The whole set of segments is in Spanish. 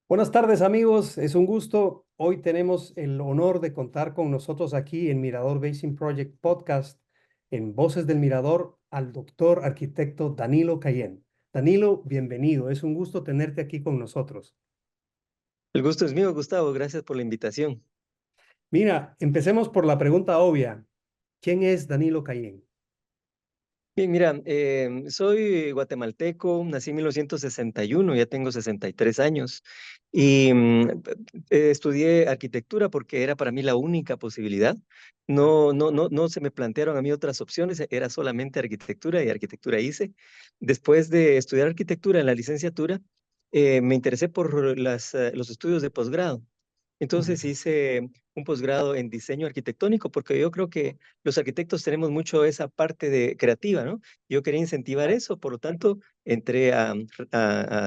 Buenas tardes amigos, es un gusto. Hoy tenemos el honor de contar con nosotros aquí en Mirador Basin Project Podcast, en Voces del Mirador, al doctor arquitecto Danilo Cayén. Danilo, bienvenido, es un gusto tenerte aquí con nosotros. El gusto es mío, Gustavo. Gracias por la invitación. Mira, empecemos por la pregunta obvia. ¿Quién es Danilo Cayén? Bien, mira, soy guatemalteco, nací en 1961, ya tengo 63 años y estudié arquitectura porque era para mí la única posibilidad. No se me plantearon a mí otras opciones, era solamente arquitectura y arquitectura hice. Después de estudiar arquitectura en la licenciatura, me interesé por los estudios de posgrado. Entonces hice un posgrado en diseño arquitectónico porque yo creo que los arquitectos tenemos mucho esa parte de creativa, ¿no? Yo quería incentivar eso, por lo tanto, entré a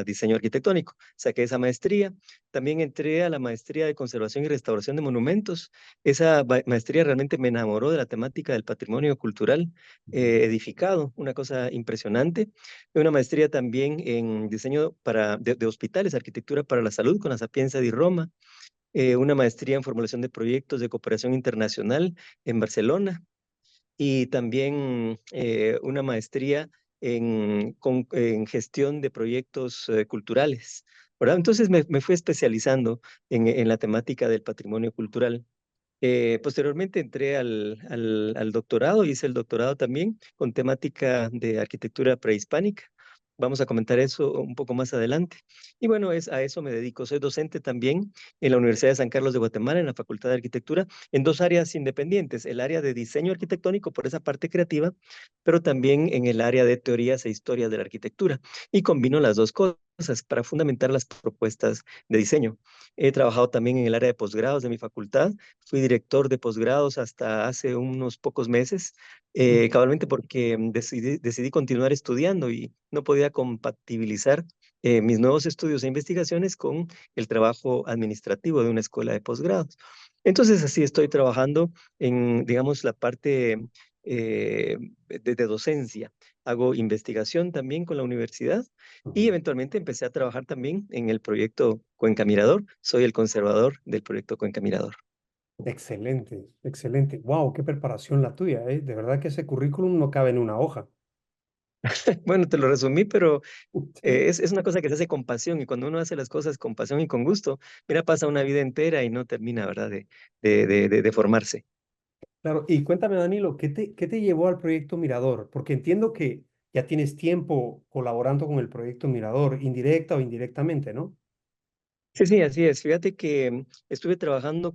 diseño arquitectónico, saqué esa maestría, también entré a la maestría de conservación y restauración de monumentos. Esa maestría realmente me enamoró de la temática del patrimonio cultural edificado, una cosa impresionante. Una maestría también en diseño de hospitales, arquitectura para la salud con la Sapienza di Roma, una maestría en formulación de proyectos de cooperación internacional en Barcelona y también una maestría en gestión de proyectos culturales, ¿verdad? Entonces me fui especializando en la temática del patrimonio cultural. Posteriormente entré al doctorado, hice el doctorado también con temática de arquitectura prehispánica. Vamos a comentar eso un poco más adelante. Y bueno, a eso me dedico. Soy docente también en la Universidad de San Carlos de Guatemala, en la Facultad de Arquitectura, en dos áreas independientes, el área de diseño arquitectónico por esa parte creativa, pero también en el área de teorías e historias de la arquitectura. Y combino las dos cosas para fundamentar las propuestas de diseño. He trabajado también en el área de posgrados de mi facultad. Fui director de posgrados hasta hace unos pocos meses, cabalmente porque decidí continuar estudiando y no podía compatibilizar mis nuevos estudios e investigaciones con el trabajo administrativo de una escuela de posgrados. Entonces, así estoy trabajando en, digamos, la parte eh, de docencia. Hago investigación también con la universidad y Ujú. eventualmente empecé a trabajar también en el proyecto Cuenca Mirador. Soy el conservador del proyecto Cuenca Mirador. Excelente, excelente. Wow, qué preparación la tuya, ¿eh? De verdad que ese currículum no cabe en una hoja. Bueno, te lo resumí, pero Sí. es una cosa que se hace con pasión y cuando uno hace las cosas con pasión y con gusto, mira, pasa una vida entera y no termina, ¿verdad? De formarse. Claro, y cuéntame, Danilo, ¿qué te llevó al proyecto Mirador? Porque entiendo que ya tienes tiempo colaborando con el proyecto Mirador, indirecta o indirectamente, ¿no? Sí, sí, así es. Fíjate que estuve trabajando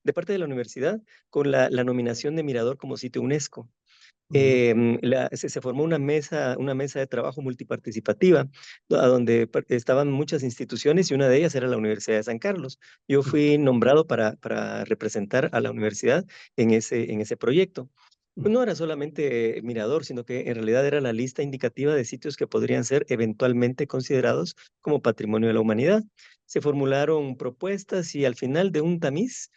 de parte de la universidad, con la nominación de Mirador como sitio UNESCO. Ujú, Se formó una mesa de trabajo multiparticipativa, a donde estaban muchas instituciones y una de ellas era la Universidad de San Carlos. Yo ujú, fui nombrado para representar a la universidad en ese proyecto. ujú. Pues no era solamente Mirador, sino que en realidad era la lista indicativa de sitios que podrían ser eventualmente considerados como patrimonio de la humanidad. Se formularon propuestas y al final de un tamiz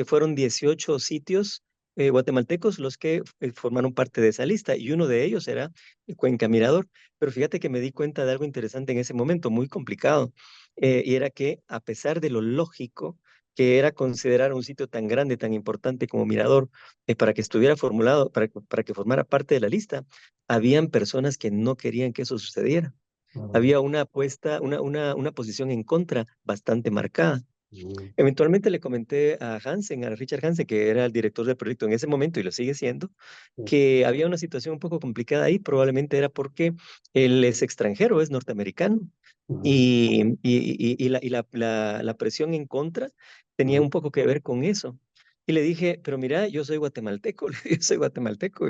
fueron 18 sitios guatemaltecos los que formaron parte de esa lista y uno de ellos era Cuenca Mirador. Pero fíjate que me di cuenta de algo interesante en ese momento, muy complicado, y era que a pesar de lo lógico que era considerar un sitio tan grande, tan importante como Mirador, para que estuviera formulado, para que formara parte de la lista, habían personas que no querían que eso sucediera. Ujú, Había una apuesta, una posición en contra bastante marcada. ujú, Eventualmente le comenté a Hansen, a Richard Hansen, que era el director del proyecto en ese momento y lo sigue siendo, sí, que había una situación un poco complicada ahí. Probablemente era porque él es extranjero, es norteamericano, ujú, y la presión en contra tenía ujú, un poco que ver con eso. Y le dije, pero mira, yo soy guatemalteco, yo soy guatemalteco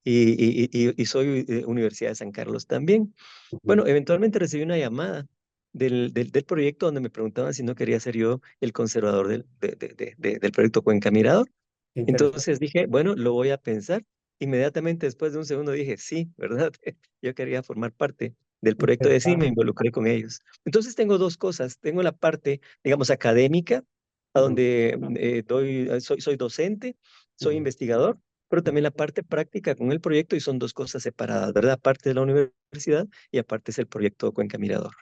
y soy Universidad de San Carlos también. ujú. Bueno, eventualmente recibí una llamada del proyecto donde me preguntaban si no quería ser yo el conservador del proyecto Cuenca Mirador. Qué interesante. Entonces dije, bueno, lo voy a pensar. Inmediatamente después de un segundo dije, sí, ¿verdad? Yo quería formar parte del proyecto de sí y me Interesante. involucré con ellos. Entonces tengo dos cosas. Tengo la parte, digamos, académica, a Ujú, donde soy docente, soy ujú. investigador, pero también la parte práctica con el proyecto y son dos cosas separadas, ¿verdad? Parte de la universidad y aparte es el proyecto Cuenca Mirador.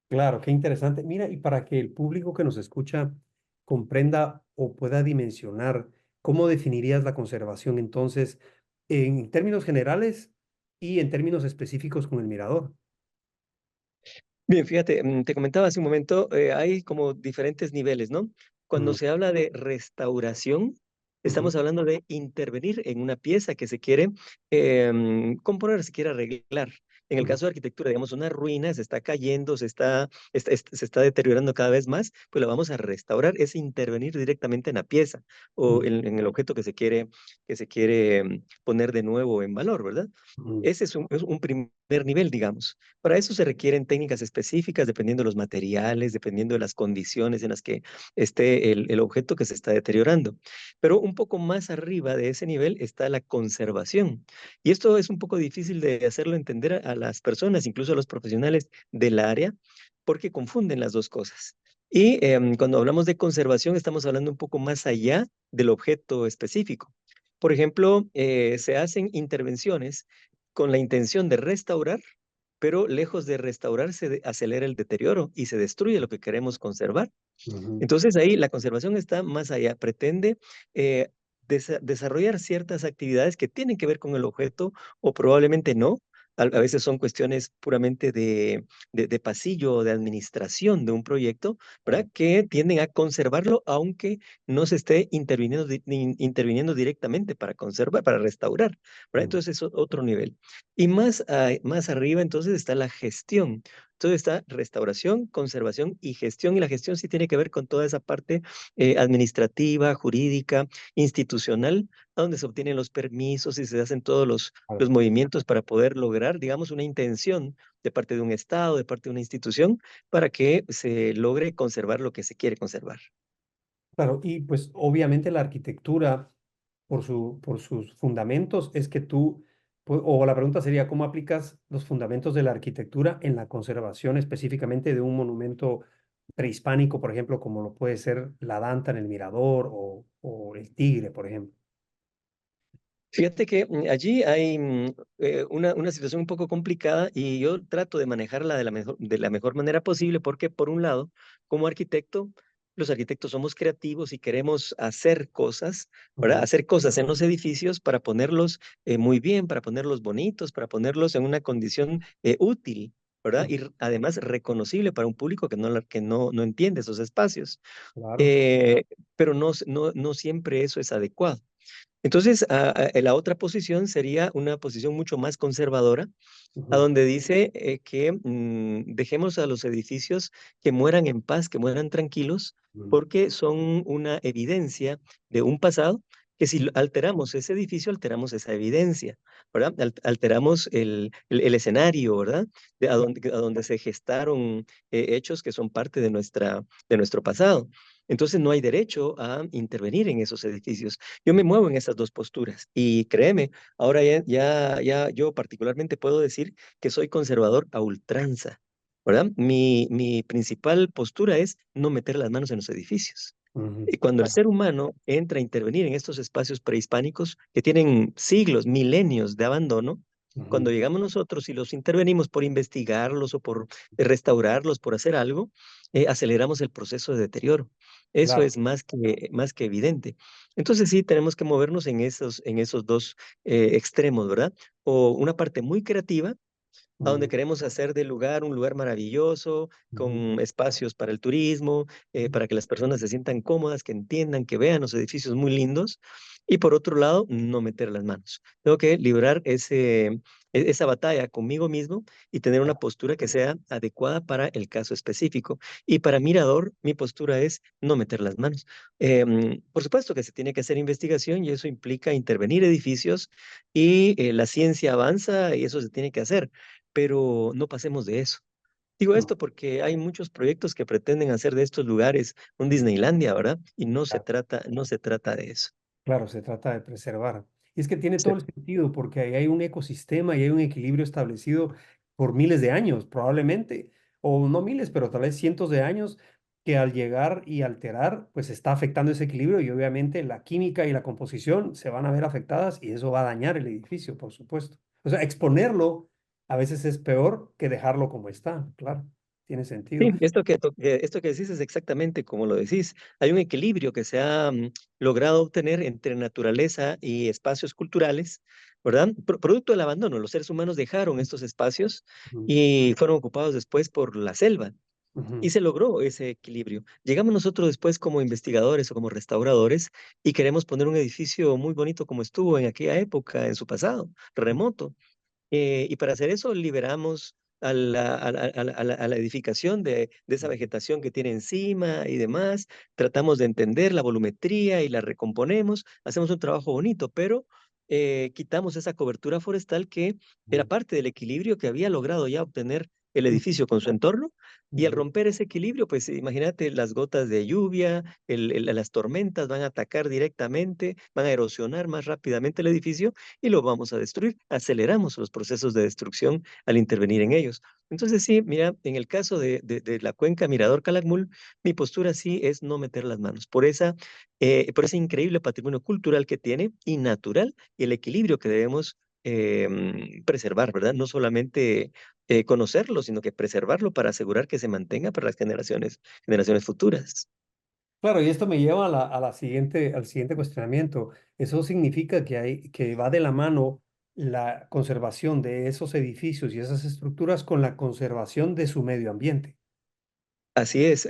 Claro, qué interesante. Mira, y para que el público que nos escucha comprenda o pueda dimensionar, ¿cómo definirías la conservación entonces en términos generales y en términos específicos con el mirador? Bien, fíjate, te comentaba hace un momento, hay como diferentes niveles, ¿no? Cuando Ujú, se habla de restauración, ujú, estamos hablando de intervenir en una pieza que se quiere componer, se quiere arreglar. En el ujú, caso de arquitectura, digamos, una ruina se está cayendo, se está deteriorando cada vez más, pues la vamos a restaurar, es intervenir directamente en la pieza o ujú, en el objeto que se quiere poner de nuevo en valor, ¿verdad? ujú, Ese es un primer nivel, digamos. Para eso se requieren técnicas específicas dependiendo de los materiales, dependiendo de las condiciones en las que esté el objeto que se está deteriorando. Pero un poco más arriba de ese nivel está la conservación. Y esto es un poco difícil de hacerlo entender a las personas, incluso a los profesionales del área, porque confunden las dos cosas. Y cuando hablamos de conservación, estamos hablando un poco más allá del objeto específico. Por ejemplo, se hacen intervenciones con la intención de restaurar, pero lejos de restaurar se acelera el deterioro y se destruye lo que queremos conservar. ujú. Entonces ahí la conservación está más allá, pretende eh, desarrollar ciertas actividades que tienen que ver con el objeto o probablemente no. A veces son cuestiones puramente de pasillo o de administración de un proyecto, ¿verdad? Claro, Que tienden a conservarlo, aunque no se esté interviniendo, interviniendo directamente para conservar, para restaurar, ¿verdad? ujú, Entonces es otro nivel. Y más, más arriba entonces está la gestión. Entonces está restauración, conservación y gestión. Y la gestión sí tiene que ver con toda esa parte administrativa, jurídica, institucional, a donde se obtienen los permisos y se hacen todos claro. los movimientos para poder lograr, digamos, una intención de parte de un Estado, de parte de una institución, para que se logre conservar lo que se quiere conservar. Claro, y pues obviamente la arquitectura, por sus fundamentos, es que tú, o la pregunta sería, ¿cómo aplicas los fundamentos de la arquitectura en la conservación específicamente de un monumento prehispánico, por ejemplo, como lo puede ser la Danta en el Mirador o el Tigre, por ejemplo? Fíjate que allí hay una situación un poco complicada y yo trato de manejarla de la mejor manera posible porque, por un lado, como arquitecto, los arquitectos somos creativos y queremos hacer cosas, ¿verdad? Ujú, Hacer cosas en los edificios para ponerlos muy bien, para ponerlos bonitos, para ponerlos en una condición útil, ¿verdad? ujú, Y además reconocible para un público que no entiende esos espacios. claro. Eh, pero no siempre eso es adecuado. Entonces, la otra posición sería una posición mucho más conservadora, a Ujú, donde dice que dejemos a los edificios que mueran en paz, que mueran tranquilos, ujú, porque son una evidencia de un pasado que si alteramos ese edificio, alteramos esa evidencia, ¿verdad? Alteramos el escenario, ¿verdad? A donde se gestaron hechos que son parte de nuestro pasado. Entonces no hay derecho a intervenir en esos edificios. Yo me muevo en esas dos posturas y créeme, ahora yo particularmente puedo decir que soy conservador a ultranza, ¿verdad? Mi principal postura es no meter las manos en los edificios. ujú, Y cuando el claro, ser humano entra a intervenir en estos espacios prehispánicos que tienen siglos, milenios de abandono, cuando ujú, llegamos nosotros y los intervenimos por investigarlos o por restaurarlos, por hacer algo, aceleramos el proceso de deterioro. Eso claro. es más que evidente. Entonces sí, tenemos que movernos en esos dos extremos, ¿verdad? O una parte muy creativa a donde Ujú, queremos hacer del lugar un lugar maravilloso, ujú, con espacios para el turismo, para que las personas se sientan cómodas, que entiendan, que vean los edificios muy lindos. Y por otro lado, no meter las manos. Tengo que librar esa batalla conmigo mismo y tener una postura que sea adecuada para el caso específico. Y para Mirador, mi postura es no meter las manos. Por supuesto que se tiene que hacer investigación y eso implica intervenir edificios y la ciencia avanza y eso se tiene que hacer, pero no pasemos de eso. Digo ujú, esto porque hay muchos proyectos que pretenden hacer de estos lugares un Disneylandia, ¿verdad? Y claro. no se trata de eso. Claro, se trata de preservar. Y es que tiene Sí. todo el sentido, porque ahí hay un ecosistema y hay un equilibrio establecido por miles de años, probablemente, o no miles, pero tal vez cientos de años, que al llegar y alterar, pues está afectando ese equilibrio y obviamente la química y la composición se van a ver afectadas y eso va a dañar el edificio, por supuesto. O sea, exponerlo a veces es peor que dejarlo como está, claro. tiene sentido. Sí, esto que decís es exactamente como lo decís. Hay un equilibrio que se ha logrado obtener entre naturaleza y espacios culturales, ¿verdad? Producto del abandono, los seres humanos dejaron estos espacios Ujú, y fueron ocupados después por la selva. Y ujú, se logró ese equilibrio. Llegamos nosotros después como investigadores o como restauradores y queremos poner un edificio muy bonito como estuvo en aquella época, en su pasado, remoto. Y para hacer eso liberamos a la edificación de esa ujú, vegetación que tiene encima y demás. Tratamos de entender la volumetría y la recomponemos. Hacemos un trabajo bonito, pero quitamos esa cobertura forestal que era ujú, parte del equilibrio que había logrado ya obtener el ujú, edificio con su entorno. Y al ujú. romper ese equilibrio, pues imagínate las gotas de lluvia, las tormentas van a atacar directamente, van a erosionar más rápidamente el edificio y lo vamos a destruir. Aceleramos los procesos de destrucción al intervenir en ellos. Entonces, sí, mira, en el caso de la cuenca Mirador Calakmul, mi postura sí es no meter las manos por ese increíble patrimonio cultural que tiene y natural y el equilibrio que debemos preservar, ¿verdad? No solamente conocerlo, sino que preservarlo para asegurar que se mantenga para las generaciones futuras. Claro, y esto me lleva a al siguiente cuestionamiento. Eso significa que va de la mano la conservación de esos edificios y esas estructuras con la conservación de su medio ambiente. Así es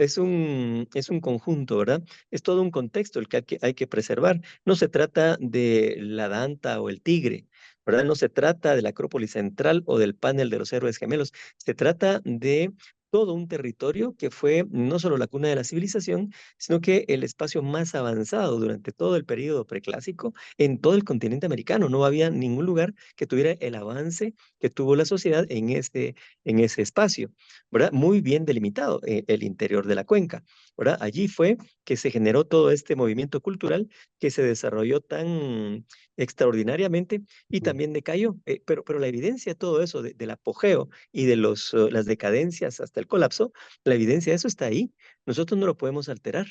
un conjunto, ¿verdad? Es todo un contexto el que hay que preservar. No se trata de la Danta o el Tigre, ¿verdad? No se trata de la Acrópolis Central o del panel de los héroes gemelos. Se trata de todo un territorio que fue no solo la cuna de la civilización, sino que el espacio más avanzado durante todo el periodo preclásico en todo el continente americano. No había ningún lugar que tuviera el avance que tuvo la sociedad en ese espacio. ¿Verdad? Muy bien delimitado el interior de la cuenca, ¿verdad? Allí fue que se generó todo este movimiento cultural que se desarrolló tan extraordinariamente y Ujú, también decayó. Pero la evidencia de todo eso, del apogeo y de las decadencias hasta el colapso, la evidencia de eso está ahí. Nosotros no lo podemos alterar.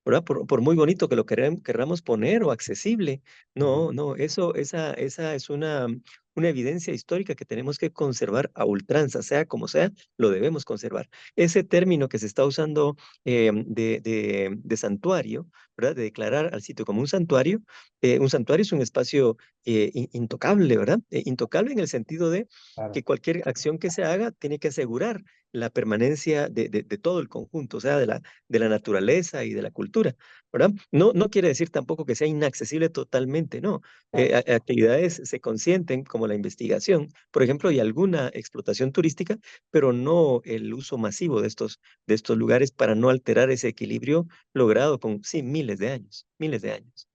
¿Verdad? Por muy bonito que lo querramos poner o accesible. ujú, No, no, esa es una evidencia histórica que tenemos que conservar a ultranza, sea como sea, lo debemos conservar. Ese término que se está usando de santuario, ¿verdad? De declarar al sitio como un santuario es un espacio intocable, ¿verdad? Intocable en el sentido de claro. que cualquier acción que se haga tiene que asegurar la permanencia de todo el conjunto, o sea, de la naturaleza y de la cultura, ¿verdad? No, no quiere decir tampoco que sea inaccesible totalmente, no. Claro. Actividades se consienten como la investigación, por ejemplo, y alguna explotación turística, pero no el uso masivo de estos lugares para no alterar ese equilibrio logrado con, sí, miles de años, miles de años.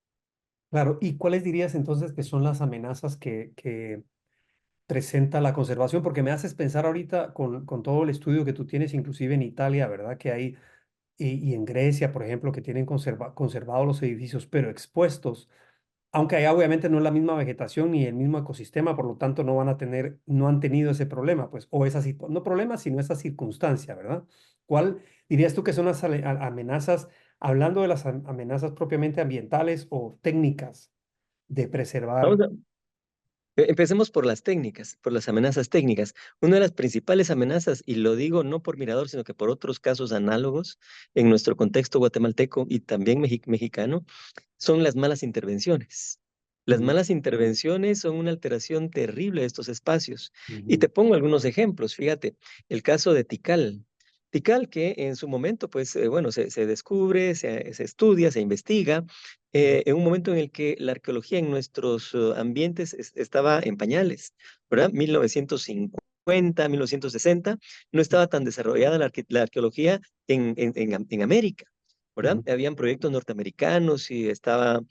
Claro. ¿Y cuáles dirías entonces que son las amenazas que presenta la conservación? Porque me haces pensar ahorita con todo el estudio que tú tienes, inclusive en Italia, ¿verdad? Que hay, y en Grecia, por ejemplo, que tienen conservados los edificios, pero expuestos. Aunque allá obviamente no es la misma vegetación ni el mismo ecosistema, por lo tanto no han tenido ese problema, pues, o no problema, sino esa circunstancia, ¿verdad? ¿Cuál dirías tú que son las amenazas, hablando de las amenazas propiamente ambientales o técnicas de Vamos preservar? a, Empecemos por las técnicas, por las amenazas técnicas. Una de las principales amenazas, y lo digo no por Mirador, sino que por otros casos análogos en nuestro contexto guatemalteco y también mexicano, son las malas intervenciones. Las Ujú, malas intervenciones son una alteración terrible de estos espacios. Y te ujú, pongo algunos ejemplos. Fíjate, el caso de Tikal. Tikal que en su momento, pues, bueno, se descubre, se estudia, se investiga, ujú, en un momento en el que la arqueología en nuestros ambientes estaba en pañales, ¿verdad? 1950, 1960, no estaba tan desarrollada la arqueología en América. ¿Verdad? ujú, Habían proyectos norteamericanos y estaban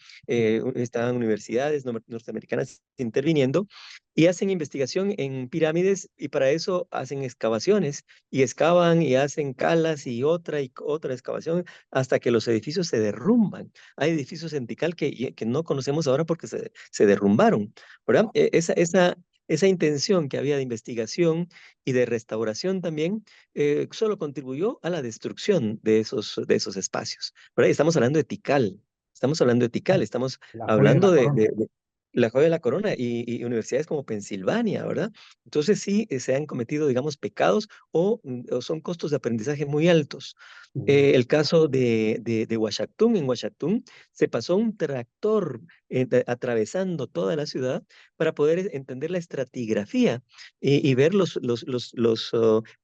universidades norteamericanas interviniendo y hacen investigación en pirámides y para eso hacen excavaciones y excavan y hacen calas y otra excavación hasta que los edificios se derrumban. Hay edificios en Tikal que no conocemos ahora porque se derrumbaron, ¿verdad? Esa intención que había de investigación y de restauración también solo contribuyó a la destrucción de esos espacios. ¿Verdad? Estamos hablando de Tikal, estamos hablando de Tikal, estamos la joya de hablando la corona. la joya de la corona y universidades como Pensilvania, ¿verdad? Entonces sí, se han cometido, digamos, pecados o son costos de aprendizaje muy altos. Mm. El caso de Washington, en Washington se pasó un tractor atravesando toda la ciudad para poder entender la estratigrafía y ver los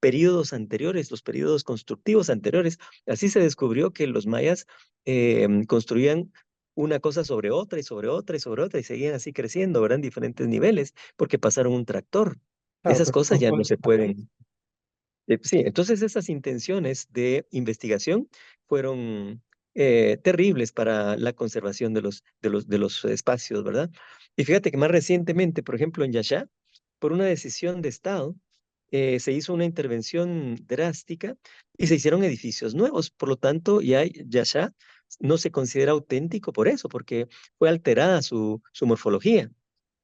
periodos anteriores, los periodos constructivos anteriores. Así se descubrió que los mayas construían una cosa sobre otra y sobre otra y sobre otra y seguían así creciendo, ¿verdad? En diferentes niveles, porque pasaron un tractor. Claro, Esas pero cosas ya no se pueden. Sí, entonces esas intenciones de investigación fueron terribles para la conservación de los espacios, ¿verdad? Y fíjate que más recientemente, por ejemplo, en Yashá, por una decisión de Estado, se hizo una intervención drástica y se hicieron edificios nuevos. Por lo tanto, ya Yashá no se considera auténtico por eso, porque fue alterada su morfología.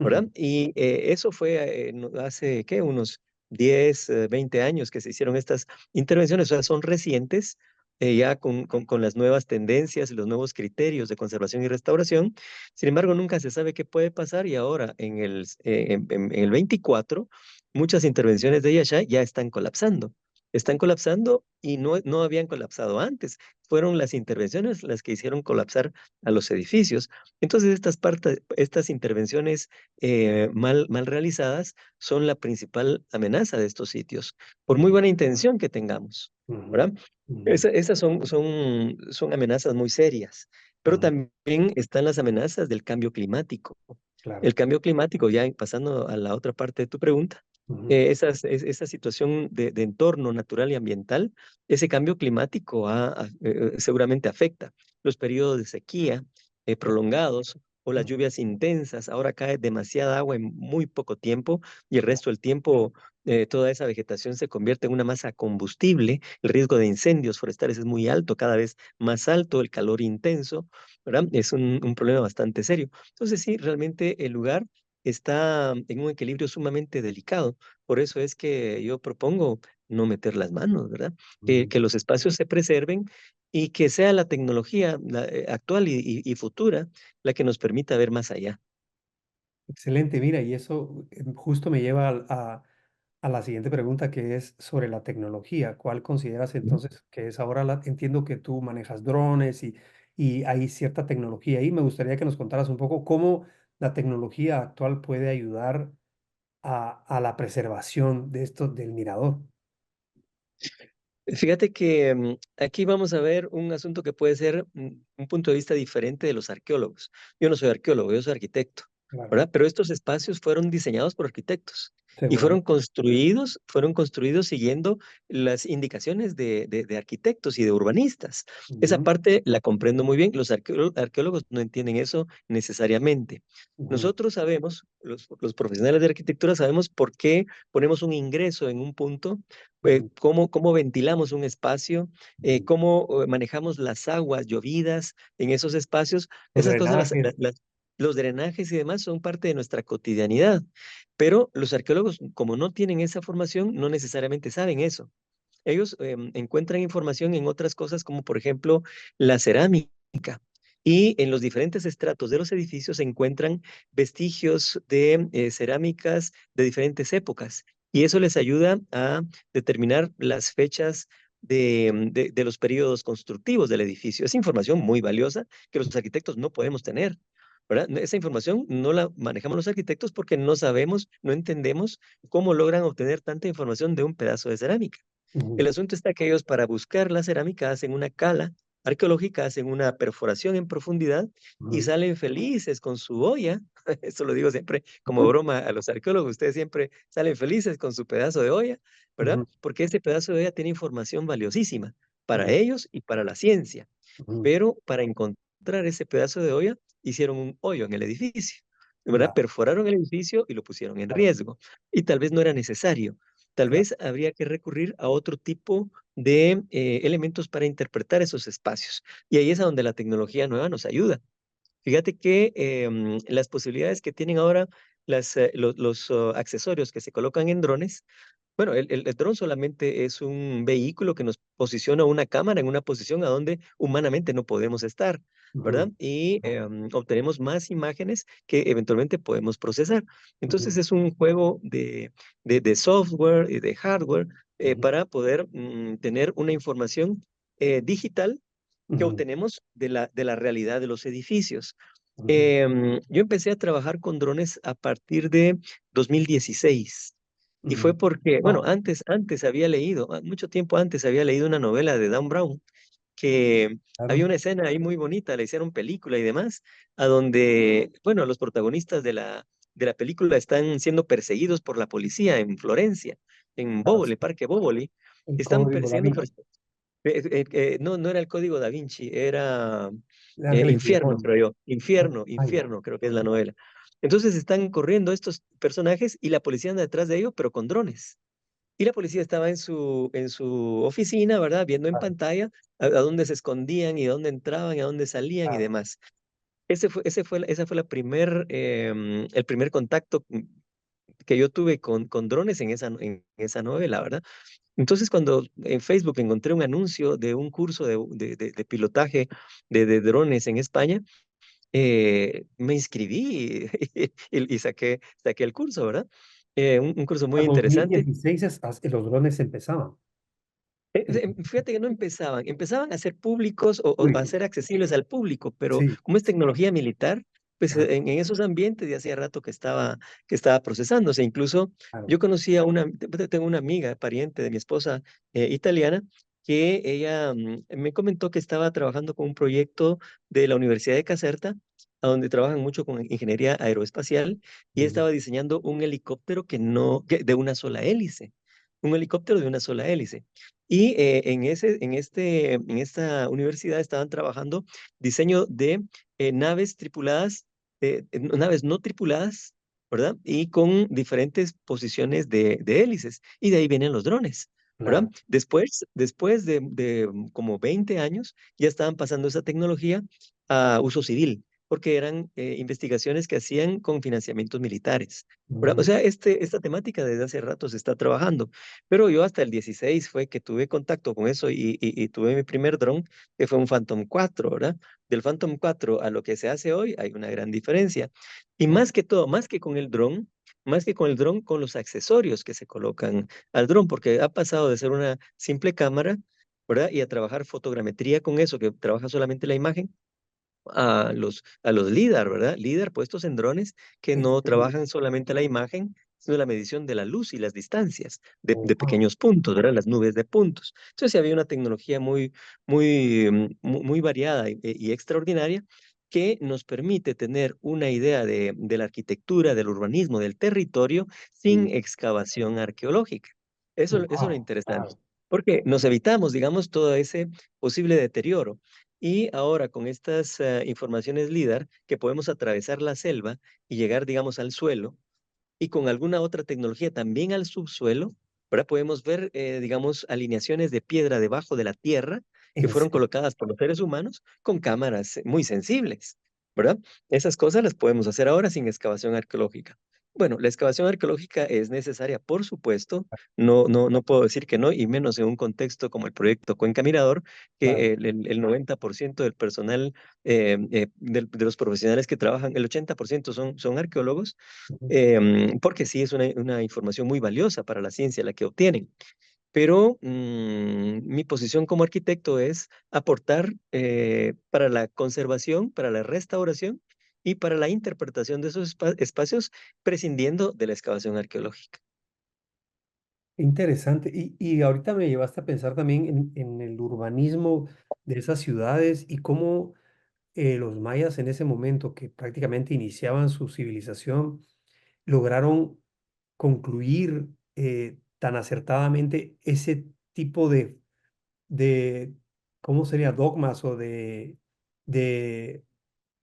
Ujú. ¿Verdad? Y eso fue hace, ¿qué? Unos 10, 20 años que se hicieron estas intervenciones, o sea, son recientes, ya con las nuevas tendencias y los nuevos criterios de conservación y restauración. Sin embargo, nunca se sabe qué puede pasar y ahora en el 24, muchas intervenciones de Yasha ya están colapsando. Están colapsando y no habían colapsado antes. Fueron las intervenciones las que hicieron colapsar a los edificios. Entonces, estas intervenciones mal realizadas son la principal amenaza de estos sitios, por muy buena intención que tengamos, Ujú. ¿verdad? Ujú. Esas son amenazas muy serias, pero Ujú. también están las amenazas del cambio climático. Claro. El cambio climático, ya pasando a la otra parte de tu pregunta, Ujú. esa situación de entorno natural y ambiental, ese cambio climático seguramente afecta los periodos de sequía prolongados o las Ujú. lluvias intensas. Ahora cae demasiada agua en muy poco tiempo y el resto del tiempo toda esa vegetación se convierte en una masa combustible. El riesgo de incendios forestales es muy alto, cada vez más alto, el calor intenso, ¿verdad? Es un problema bastante serio. Entonces sí, realmente el lugar está en un equilibrio sumamente delicado. Por eso es que yo propongo no meter las manos, ¿verdad? Que los espacios se preserven y que sea la tecnología actual y futura la que nos permita ver más allá. Excelente, mira, y eso justo me lleva a la siguiente pregunta que es sobre la tecnología. ¿Cuál consideras Ujú. entonces que es ahora entiendo que tú manejas drones y hay cierta tecnología ahí? Me gustaría que nos contaras un poco cómo la tecnología actual puede ayudar a la preservación de esto del mirador. Fíjate que aquí vamos a ver un asunto que puede ser un punto de vista diferente de los arqueólogos. Yo no soy arqueólogo, yo soy arquitecto, Claro, ¿verdad? Pero estos espacios fueron diseñados por arquitectos y seguramente. fueron construidos siguiendo las indicaciones de arquitectos y de urbanistas. Esa Ujú. parte la comprendo muy bien. Los arqueólogos no entienden eso necesariamente. Ujú. Nosotros sabemos, los profesionales de arquitectura sabemos por qué ponemos un ingreso en un punto, Ujú. cómo ventilamos un espacio, Ujú. cómo manejamos las aguas llovidas en esos espacios. Los Esas cosas, drenajes. los drenajes y demás son parte de nuestra cotidianidad. Pero los arqueólogos, como no tienen esa formación, no necesariamente saben eso. Ellos encuentran información en otras cosas como por ejemplo la cerámica. Y en los diferentes estratos de los edificios se encuentran vestigios de cerámicas de diferentes épocas. Y eso les ayuda a determinar las fechas de los periodos constructivos del edificio. Es información muy valiosa que los arquitectos no podemos tener, ¿verdad? Esa información no la manejamos los arquitectos porque no sabemos, no entendemos cómo logran obtener tanta información de un pedazo de cerámica. El Ujú. asunto está que ellos para buscar la cerámica hacen una cala arqueológica, hacen una perforación en profundidad y Ujú. salen felices con su olla. Eso lo digo siempre como Ujú. broma a los arqueólogos. Ustedes siempre salen felices con su pedazo de olla, ¿verdad? Ujú. Porque ese pedazo de olla tiene información valiosísima para Ujú. ellos y para la ciencia. Ujú. Pero para encontrar ese pedazo de olla, hicieron un hoyo en el edificio, ¿verdad? Va, Perforaron el edificio y lo pusieron en claro. riesgo. Y tal vez no era necesario. Tal Claro. vez habría que recurrir a otro tipo de elementos para interpretar esos espacios. Y ahí es a donde la tecnología nueva nos ayuda. Fíjate que las posibilidades que tienen ahora los accesorios que se colocan en drones, bueno, el dron solamente es un vehículo que nos posiciona una cámara en una posición a donde humanamente no podemos estar, ¿verdad? Ujú, Y obtenemos más imágenes que eventualmente podemos procesar. Entonces ujú, es un juego de software y de hardware ujú, para poder tener una información digital que ujú, obtenemos de la realidad de los edificios. ujú. Yo empecé a trabajar con drones a partir de 2016 y fue Ujú. porque, bueno, Wow, antes había leído, mucho tiempo antes había leído una novela de Dan Brown que había claro. una escena ahí muy bonita, le hicieron película y demás, a donde, bueno, los protagonistas de la película están siendo perseguidos por la policía en Florencia, en Ah, Bóvoli, sí, Parque Bóvoli, el están código Da persiguiendo, Vinci, no, no era el Código Da Vinci, era de Ángeles y Infierno, Demonios. creo yo. Ah, ya. Infierno, creo que es la novela. Entonces están corriendo estos personajes y la policía anda detrás de ellos, pero con drones. Y la policía estaba en su oficina, ¿verdad? Viendo en Claro, pantalla a dónde se escondían y a dónde entraban y a dónde salían y claro. demás. Esa fue el primer contacto que yo tuve con drones en esa novela, ¿verdad? Entonces, cuando en Facebook encontré un anuncio de un curso de pilotaje de drones en España, me inscribí y saqué el curso, ¿verdad? Un curso A muy interesante. 2016 los drones empezaban. El- Fíjate que no empezaban a ser públicos o a Públicos. ser accesibles al público, pero Sí, como es tecnología militar, pues ajá, en esos ambientes ya hacía rato que estaba procesándose. Incluso claro. yo conocí a tengo una amiga, pariente de mi esposa italiana, que ella me comentó que estaba trabajando con un proyecto de la Universidad de Caserta, a donde trabajan mucho con ingeniería aeroespacial, y Ujú, estaba diseñando un helicóptero de una sola hélice. Un helicóptero de una sola hélice. Y en esta universidad estaban trabajando diseño de naves tripuladas, naves no tripuladas, ¿verdad? Y con diferentes posiciones de hélices. Y de ahí vienen los drones, ¿verdad? claro. Después de como 20 años, ya estaban pasando esa tecnología a uso civil, porque eran investigaciones que hacían con financiamientos militares. ¿Verdad? O Ujú, sea, esta temática desde hace rato se está trabajando. Pero yo hasta el 16 fue que tuve contacto con eso y tuve mi primer dron, que fue un Phantom 4, ¿verdad? Del Phantom 4 a lo que se hace hoy hay una gran diferencia. Y wow. más que todo, más que con el dron, con los accesorios que se colocan al dron, porque ha pasado de ser una simple cámara, ¿verdad? Y a trabajar fotogrametría con eso, que trabaja solamente la imagen, a los LIDAR, ¿verdad? LIDAR puestos en drones que no Excelente. trabajan solamente la imagen, sino la medición de la luz y las distancias Oh, de wow. pequeños puntos, ¿verdad? Las nubes de puntos. Entonces había una tecnología muy variada y extraordinaria que nos permite tener una idea de la arquitectura, del urbanismo, del territorio sin Sí. excavación arqueológica. Eso es lo Wow, interesante, claro. porque nos evitamos, digamos, todo ese posible deterioro. Y ahora con estas informaciones LIDAR, que podemos atravesar la selva y llegar, digamos, al suelo, y con alguna otra tecnología también al subsuelo, ahora podemos ver, digamos, alineaciones de piedra debajo de la tierra que En fueron serio. colocadas por los seres humanos con cámaras muy sensibles, ¿verdad? Esas cosas las podemos hacer ahora sin excavación arqueológica. Bueno, la excavación arqueológica es necesaria, por supuesto, no puedo decir que no, y menos en un contexto como el proyecto Cuenca Mirador, Claro. que el 90% del personal, de los profesionales que trabajan, el 80% son arqueólogos, Ujú. porque sí es una información muy valiosa para la ciencia la que obtienen. Pero mi posición como arquitecto es aportar para la conservación, para la restauración y para la interpretación de esos espacios, prescindiendo de la excavación arqueológica. Interesante. Y ahorita me llevaste a pensar también en el urbanismo de esas ciudades y cómo los mayas en ese momento que prácticamente iniciaban su civilización lograron concluir tan acertadamente ese tipo de, ¿cómo sería? Dogmas o de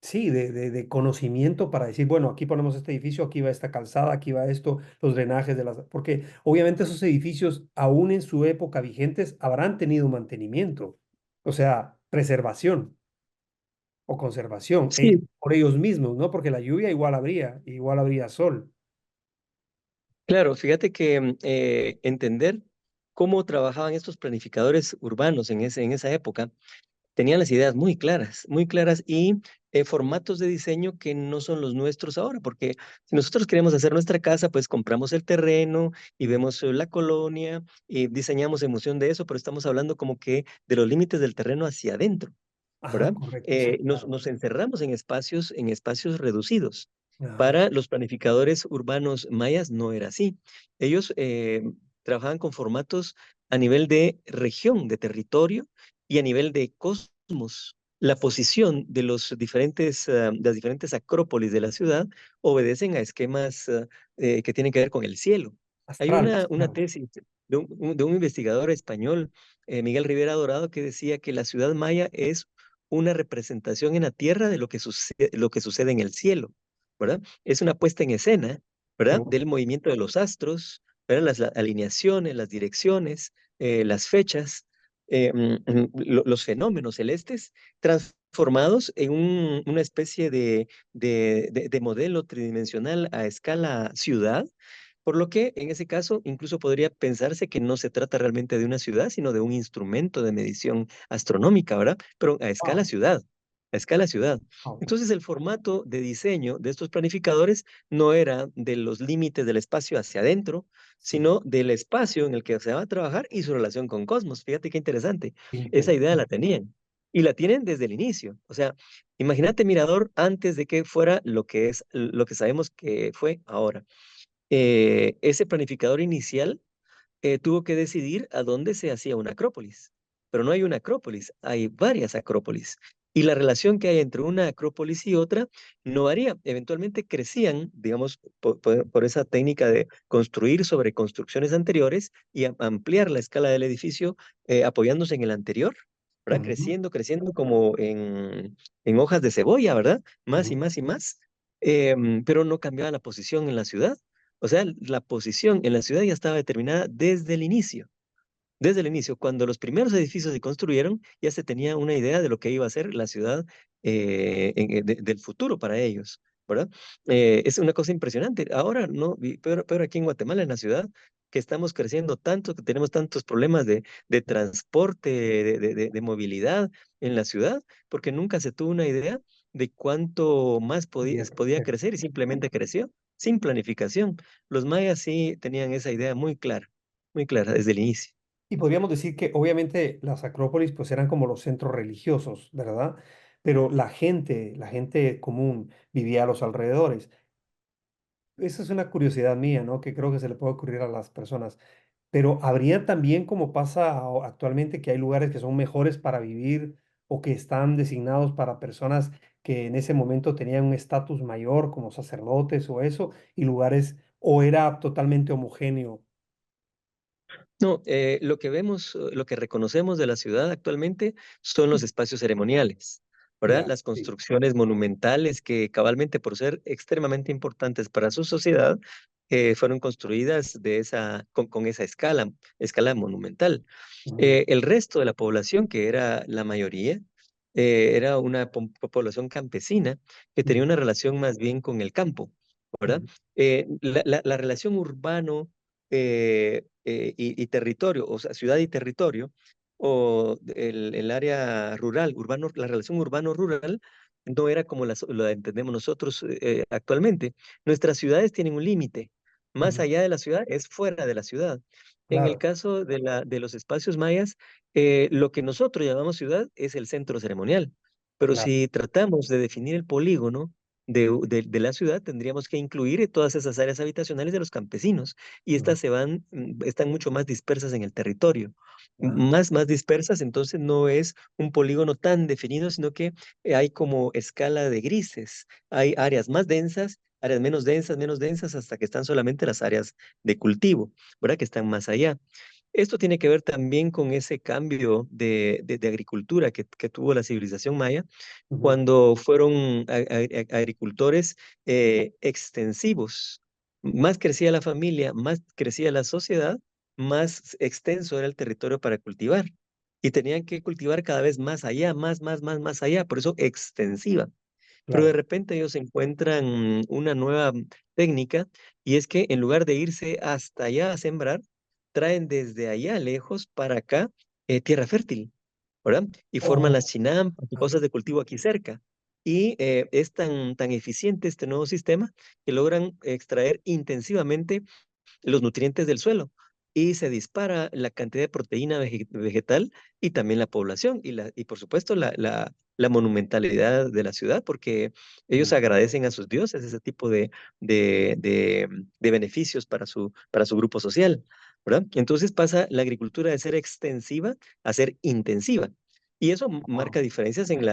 sí, de conocimiento para decir, bueno, aquí ponemos este edificio, aquí va esta calzada, aquí va esto, los drenajes de las... Porque obviamente esos edificios, aún en su época vigentes, habrán tenido mantenimiento, o sea, preservación o conservación Sí, por ellos mismos, ¿no? Porque la lluvia igual habría sol. Claro, fíjate que entender cómo trabajaban estos planificadores urbanos en esa época, tenían las ideas muy claras y formatos de diseño que no son los nuestros ahora, porque si nosotros queremos hacer nuestra casa, pues compramos el terreno y vemos la colonia y diseñamos en función de eso, pero estamos hablando como que de los límites del terreno hacia adentro, Ajá, ¿verdad? correcto, sí, claro. Nos encerramos en espacios reducidos. Ajá, Para los planificadores urbanos mayas no era así. Ellos trabajaban con formatos a nivel de región, de territorio y a nivel de cosmos. La posición de las diferentes acrópolis de la ciudad obedecen a esquemas que tienen que ver con el cielo. Hay astrales, una claro. tesis de un investigador español, Miguel Rivera Dorado, que decía que la ciudad maya es una representación en la tierra de lo que sucede en el cielo, ¿verdad? Es una puesta en escena, Qué ¿verdad? bueno. Del movimiento de los astros, ¿verdad? Las alineaciones, las direcciones, las fechas, los fenómenos celestes transformados en una especie de modelo tridimensional a escala ciudad, por lo que en ese caso incluso podría pensarse que no se trata realmente de una ciudad, sino de un instrumento de medición astronómica, ¿verdad? Pero a escala Wow, ciudad, a escala ciudad. wow, Entonces el formato de diseño de estos planificadores no era de los límites del espacio hacia adentro, sí, sino del espacio en el que se va a trabajar y su relación con Cosmos. Fíjate qué interesante. Esa idea la interesante. tenían. Y la tienen desde el inicio. O sea, imagínate Mirador antes de que fuera lo que es, lo que sabemos que fue ahora. Ese planificador inicial tuvo que decidir a dónde se hacía una acrópolis. Pero no hay una acrópolis, hay varias acrópolis. Y la relación que hay entre una acrópolis y otra no varía. Eventualmente crecían, digamos, por esa técnica de construir sobre construcciones anteriores y ampliar la escala del edificio apoyándose en el anterior, ¿verdad? Ujú, Creciendo, creciendo como en hojas de cebolla, ¿verdad? Más y ujú, más y más. Pero no cambiaba la posición en la ciudad. O sea, la posición en la ciudad ya estaba determinada desde el inicio. Desde el inicio, cuando los primeros edificios se construyeron, ya se tenía una idea de lo que iba a ser la ciudad del futuro para ellos, ¿verdad? Es una cosa impresionante. Ahora, no, pero aquí en Guatemala, en la ciudad, que estamos creciendo tanto, que tenemos tantos problemas de transporte, de movilidad en la ciudad, porque nunca se tuvo una idea de cuánto más podría podía crecer. crecer y simplemente creció, sin planificación. Los mayas sí tenían esa idea muy clara desde el inicio. Y podríamos decir que obviamente las acrópolis pues eran como los centros religiosos, ¿verdad? Pero la gente común vivía a los alrededores. Esa es una curiosidad mía, ¿no? Que creo que se le puede ocurrir a las personas. Pero habría también, como pasa actualmente, que hay lugares que son mejores para vivir o que están designados para personas que en ese momento tenían un estatus mayor, como sacerdotes o eso, y lugares, o era totalmente homogéneo. No, lo que vemos, lo que reconocemos de la ciudad actualmente son los espacios ceremoniales, ¿verdad? Ya, Las sí. construcciones monumentales que cabalmente por ser extremadamente importantes para su sociedad, fueron construidas con esa escala monumental. Ujú, El resto de la población, que era la mayoría, era una población campesina que tenía ujú, una relación más bien con el campo, ¿verdad? ujú, La relación urbano y territorio, o sea, ciudad y territorio, o el área rural, la relación urbano-rural, no era como la entendemos nosotros actualmente. Nuestras ciudades tienen un límite. Más ujú. allá de la ciudad es fuera de la ciudad. En el Claro, caso de los espacios mayas, lo que nosotros llamamos ciudad es el centro ceremonial. Pero claro. si tratamos de definir el polígono de la ciudad, tendríamos que incluir todas esas áreas habitacionales de los campesinos. Y Ujú. estas están mucho más dispersas en el territorio. Ah, Más dispersas, entonces no es un polígono tan definido, sino que hay como escala de grises. Hay áreas más densas, áreas menos densas, hasta que están solamente las áreas de cultivo, ¿verdad? Que están más allá. Esto tiene que ver también con ese cambio de agricultura que tuvo la civilización maya ujú, cuando fueron agricultores extensivos. Más crecía la familia, más crecía la sociedad, más extenso era el territorio para cultivar. Y tenían que cultivar cada vez más allá, más allá. Por eso extensiva. pero de claro. repente ellos encuentran una nueva técnica y es que en lugar de irse hasta allá a sembrar, traen desde allá lejos para acá tierra fértil, ¿verdad? Y forman las Oh, chinampas y cosas de cultivo aquí cerca. Y es tan eficiente este nuevo sistema que logran extraer intensivamente los nutrientes del suelo y se dispara la cantidad de proteína vegetal y también la población y por supuesto la monumentalidad de la ciudad porque ellos mm, agradecen a sus dioses ese tipo de beneficios para su grupo social, ¿verdad? Entonces pasa la agricultura de ser extensiva a ser intensiva y eso marca wow, diferencias en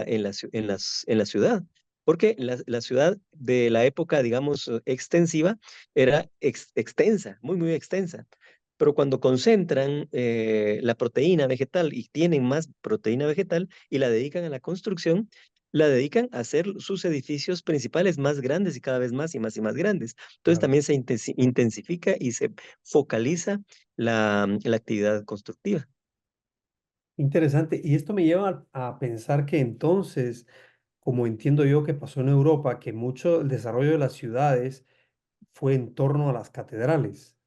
la ciudad. Porque la ciudad de la época, digamos, extensiva, era extensa, muy extensa. Pero cuando concentran la proteína vegetal y tienen más proteína vegetal y la dedican a la construcción, la dedican a hacer sus edificios principales más grandes y cada vez más y más y más grandes. Entonces claro. también se intensifica y se focaliza la actividad constructiva. Interesante. Y esto me lleva a pensar que entonces, como entiendo yo que pasó en Europa, que mucho el desarrollo de las ciudades fue en torno a las catedrales.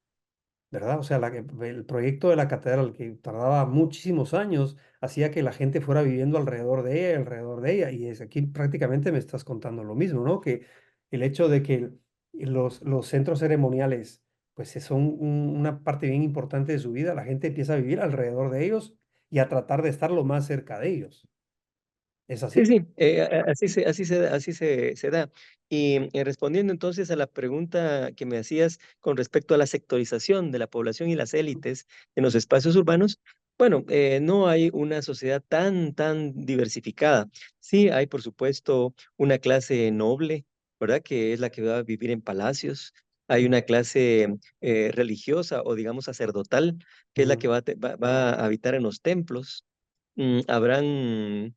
¿Verdad? O sea, el proyecto de la catedral que tardaba muchísimos años hacía que la gente fuera viviendo alrededor de ella. Y es aquí prácticamente me estás contando lo mismo, ¿no? Que el hecho de que los centros ceremoniales, pues son una parte bien importante de su vida, la gente empieza a vivir alrededor de ellos y a tratar de estar lo más cerca de ellos. ¿Es Sí, así? sí, así se da. Y respondiendo entonces a la pregunta que me hacías con respecto a la sectorización de la población y las élites en los espacios urbanos, bueno, no hay una sociedad tan diversificada. Sí, hay por supuesto una clase noble, ¿verdad? Que es la que va a vivir en palacios. Hay una clase religiosa o digamos sacerdotal, que es la que Ujú, va a habitar en los templos. Habrán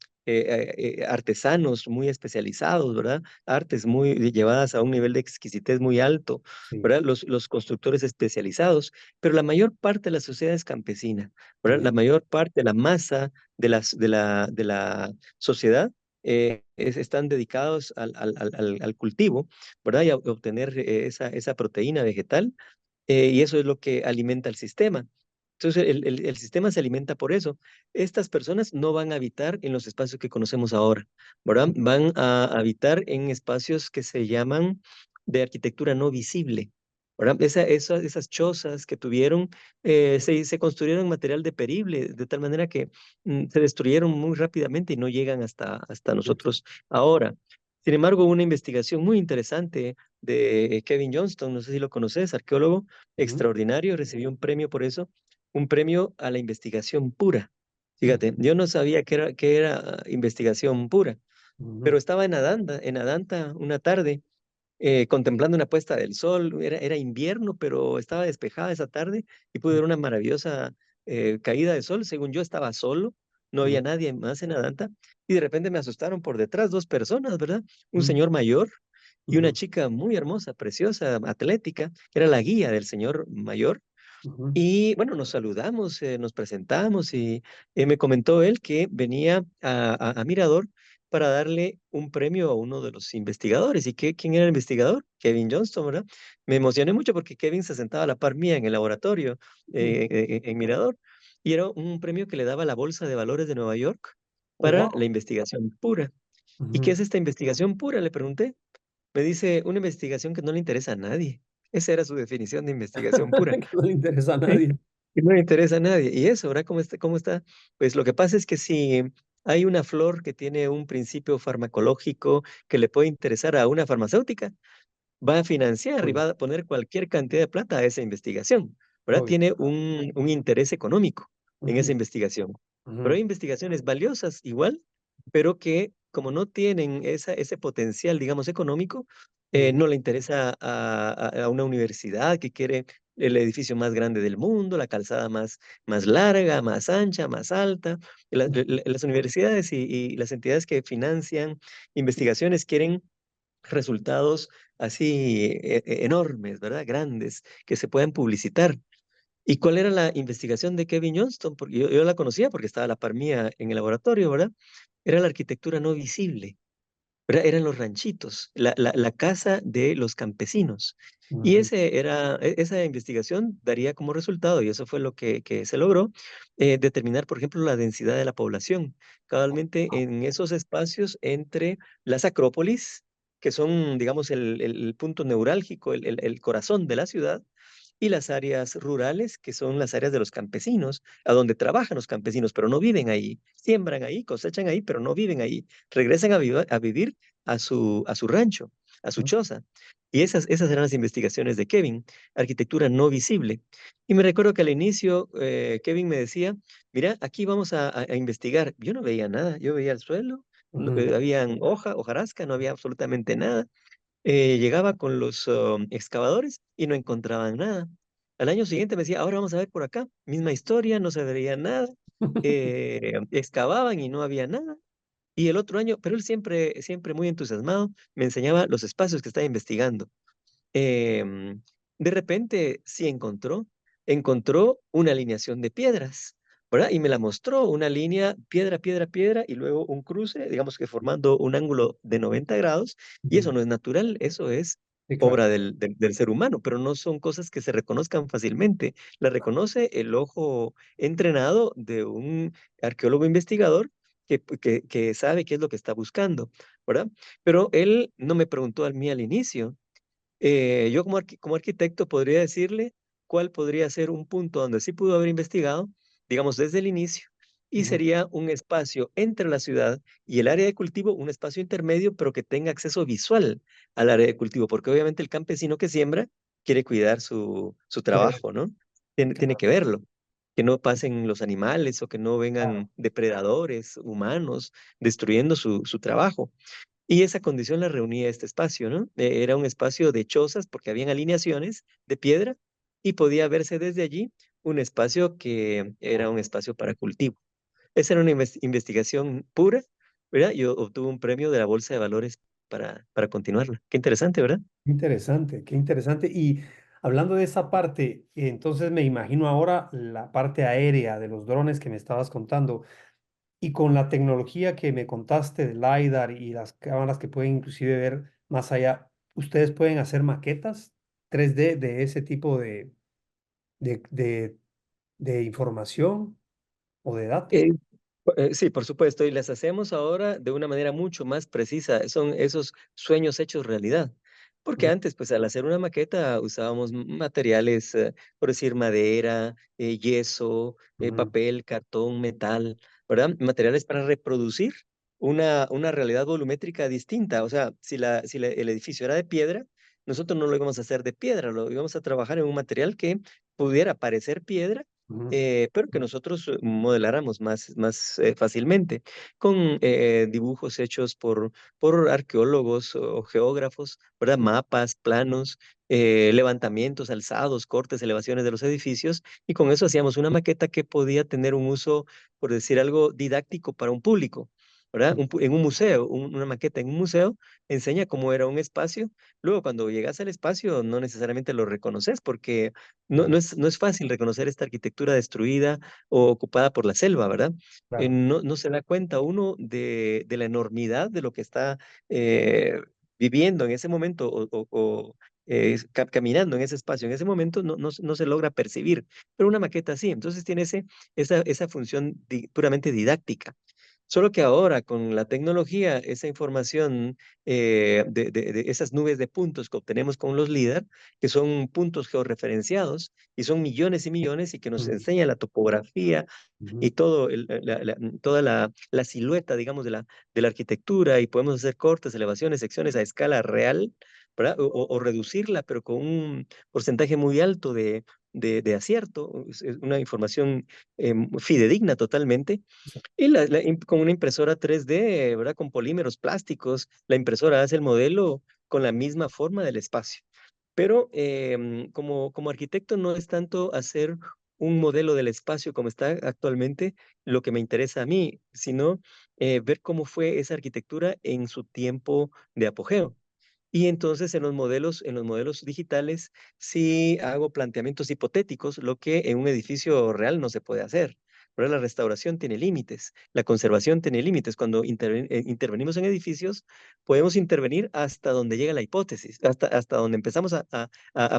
artesanos muy especializados, ¿verdad? Artes muy llevadas a un nivel de exquisitez muy alto, sí, ¿verdad? Los constructores especializados, pero la mayor parte de la sociedad es campesina, ¿verdad? La bien, mayor parte, la masa de la sociedad están dedicados al cultivo, ¿verdad? Y a obtener esa proteína vegetal, y eso es lo que alimenta el sistema. Entonces, el sistema se alimenta por eso. Estas personas no van a habitar en los espacios que conocemos ahora, ¿verdad? Van a habitar en espacios que se llaman de arquitectura no visible, ¿verdad? Esas chozas que tuvieron se construyeron en material deperible, de tal manera que se destruyeron muy rápidamente y no llegan hasta nosotros ahora. Sin embargo, una investigación muy interesante de Kevin Johnston, no sé si lo conoces, arqueólogo ujú, extraordinario, recibió un premio por eso, un premio a la investigación pura. Fíjate, ujú, yo no sabía que era investigación pura, pero ujú, estaba en Adanta una tarde contemplando una puesta del sol. Era invierno, pero estaba despejada esa tarde y pude ver una maravillosa caída de sol. Según yo estaba solo, no había ujú, nadie más en Adanta y de repente me asustaron por detrás dos personas, ¿verdad? Un ujú, señor mayor y una ujú, chica muy hermosa, preciosa, atlética, que era la guía del señor mayor. ujú, Y bueno, nos saludamos, nos presentamos y me comentó él que venía a Mirador para darle un premio a uno de los investigadores. ¿Y quién era el investigador? Kevin Johnston, ¿verdad? Me emocioné mucho porque Kevin se sentaba a la par mía en el laboratorio ujú. en Mirador y era un premio que le daba la Bolsa de Valores de Nueva York Oh, para la wow. investigación pura. ¿Y qué Ujú. es esta investigación pura? Le pregunté. Me dice, una investigación que no le interesa a nadie. Esa era su definición de investigación pura. Que no le interesa a Sí, nadie. y no le interesa a nadie. Y eso, ¿verdad? ¿Cómo está? Pues lo que pasa es que si hay una flor que tiene un principio farmacológico que le puede interesar a una farmacéutica, va a financiar y Obvio, va a poner cualquier cantidad de plata a esa investigación, ¿verdad? obvio. Tiene un interés económico en esa Ujú, investigación. Pero hay ujú, investigaciones valiosas igual, pero que como no tienen ese potencial, digamos, económico, ujú, no le interesa a una universidad que quiere el edificio más grande del mundo, la calzada más larga, más ancha, más alta. Las universidades y las entidades que financian investigaciones quieren resultados así enormes, ¿verdad? Grandes, que se puedan publicitar. ¿Y cuál era la investigación de Kevin Johnston? Porque yo la conocía porque estaba a la par mía en el laboratorio, ¿verdad? Era la arquitectura no visible. ¿verdad? Eran los ranchitos, la casa de los campesinos. Y Ujú, esa investigación daría como resultado, y eso fue lo que se logró, determinar, por ejemplo, la densidad de la población. Cabalmente en esos espacios entre las acrópolis, que son, digamos, el punto neurálgico, el corazón de la ciudad, y las áreas rurales, que son las áreas de los campesinos, a donde trabajan los campesinos, pero no viven ahí. Siembran ahí, cosechan ahí, pero no viven ahí. Regresan a vivir a su rancho, a su ujú, choza. Y esas eran las investigaciones de Kevin, arquitectura no visible. Y me recuerdo que al inicio Kevin me decía, mira, aquí vamos a investigar. Yo no veía nada, yo veía el suelo, ujú, habían hojarasca, no había absolutamente nada. Llegaba con los excavadores y no encontraban nada. Al año siguiente me decía, ahora vamos a ver por acá, misma historia, no se veía nada. Excavaban y no había nada. Y el otro año, pero él siempre, siempre muy entusiasmado, me enseñaba los espacios que estaba investigando. Em, de repente sí encontró una alineación de piedras, ¿verdad? Y me la mostró, una línea piedra, piedra, piedra, y luego un cruce, digamos que formando un ángulo de 90 grados, y eso ujú. no es natural, eso es Sí, claro. obra del ser humano, pero no son cosas que se reconozcan fácilmente. La reconoce el ojo entrenado de un arqueólogo investigador que sabe qué es lo que está buscando, ¿verdad? Pero él no me preguntó a mí al inicio. Yo como arquitecto podría decirle cuál podría ser un punto donde sí pudo haber investigado, digamos, desde el inicio, y Ujú, sería un espacio entre la ciudad y el área de cultivo, un espacio intermedio, pero que tenga acceso visual al área de cultivo, porque obviamente el campesino que siembra quiere cuidar su quiere ver, trabajo, ¿no? Tiene claro, que verlo, que no pasen los animales o que no claro. vengan depredadores humanos destruyendo su trabajo. Y esa condición la reunía este espacio, ¿no? Era un espacio de chozas porque habían alineaciones de piedra y podía verse desde allí un espacio que era un espacio para cultivo. Esa era una investigación pura, ¿verdad? Yo obtuve un premio de la Bolsa de Valores para continuarla. Qué interesante, ¿verdad? Qué interesante, qué interesante. Y hablando de esa parte, entonces me imagino ahora la parte aérea de los drones que me estabas contando. Y con la tecnología que me contaste del LiDAR y las cámaras que pueden inclusive ver más allá, ¿ustedes pueden hacer maquetas 3D de ese tipo de, de, de información o de datos? Eh, sí, por supuesto, y las hacemos ahora de una manera mucho más precisa. Son esos sueños hechos realidad. Porque Mm, antes, pues al hacer una maqueta usábamos materiales, por decir madera, yeso, ujú, papel, cartón, metal, ¿verdad? Materiales para reproducir una realidad volumétrica distinta. O sea, si el edificio era de piedra, nosotros no lo íbamos a hacer de piedra, lo íbamos a trabajar en un material que pudiera parecer piedra, ujú, pero que nosotros modeláramos más fácilmente, con dibujos hechos por arqueólogos o geógrafos, ¿verdad? Mapas, planos, levantamientos, alzados, cortes, elevaciones de los edificios, y con eso hacíamos una maqueta que podía tener un uso, por decir algo, didáctico para un público. ¿Verdad? En un museo, una maqueta en un museo enseña cómo era un espacio. Luego, cuando llegas al espacio, no necesariamente lo reconoces porque claro, no es fácil reconocer esta arquitectura destruida o ocupada por la selva, ¿verdad? claro, No se da cuenta uno de la enormidad de lo que está eh, viviendo en ese momento caminando en ese espacio. En ese momento no se logra percibir, pero una maqueta sí, entonces tiene esa función puramente didáctica. Solo que ahora con la tecnología, esa información de esas nubes de puntos que obtenemos con los LIDAR, que son puntos georreferenciados y son millones y millones y que nos ujú, enseña la topografía y ujú, todo toda la silueta, digamos, de la arquitectura y podemos hacer cortes, elevaciones, secciones a escala real, ¿verdad? O reducirla, pero con un porcentaje muy alto de acierto, es una información fidedigna totalmente y con una impresora 3D, ¿verdad? Con polímeros plásticos, la impresora hace el modelo con la misma forma del espacio. Pero como arquitecto no es tanto hacer un modelo del espacio como está actualmente lo que me interesa a mí, sino ver cómo fue esa arquitectura en su tiempo de apogeo. Y entonces en los modelos digitales sí hago planteamientos hipotéticos, lo que en un edificio real no se puede hacer. pero la restauración tiene límites, la conservación tiene límites. Cuando intervenimos en edificios, podemos intervenir hasta donde llega la hipótesis, hasta donde empezamos a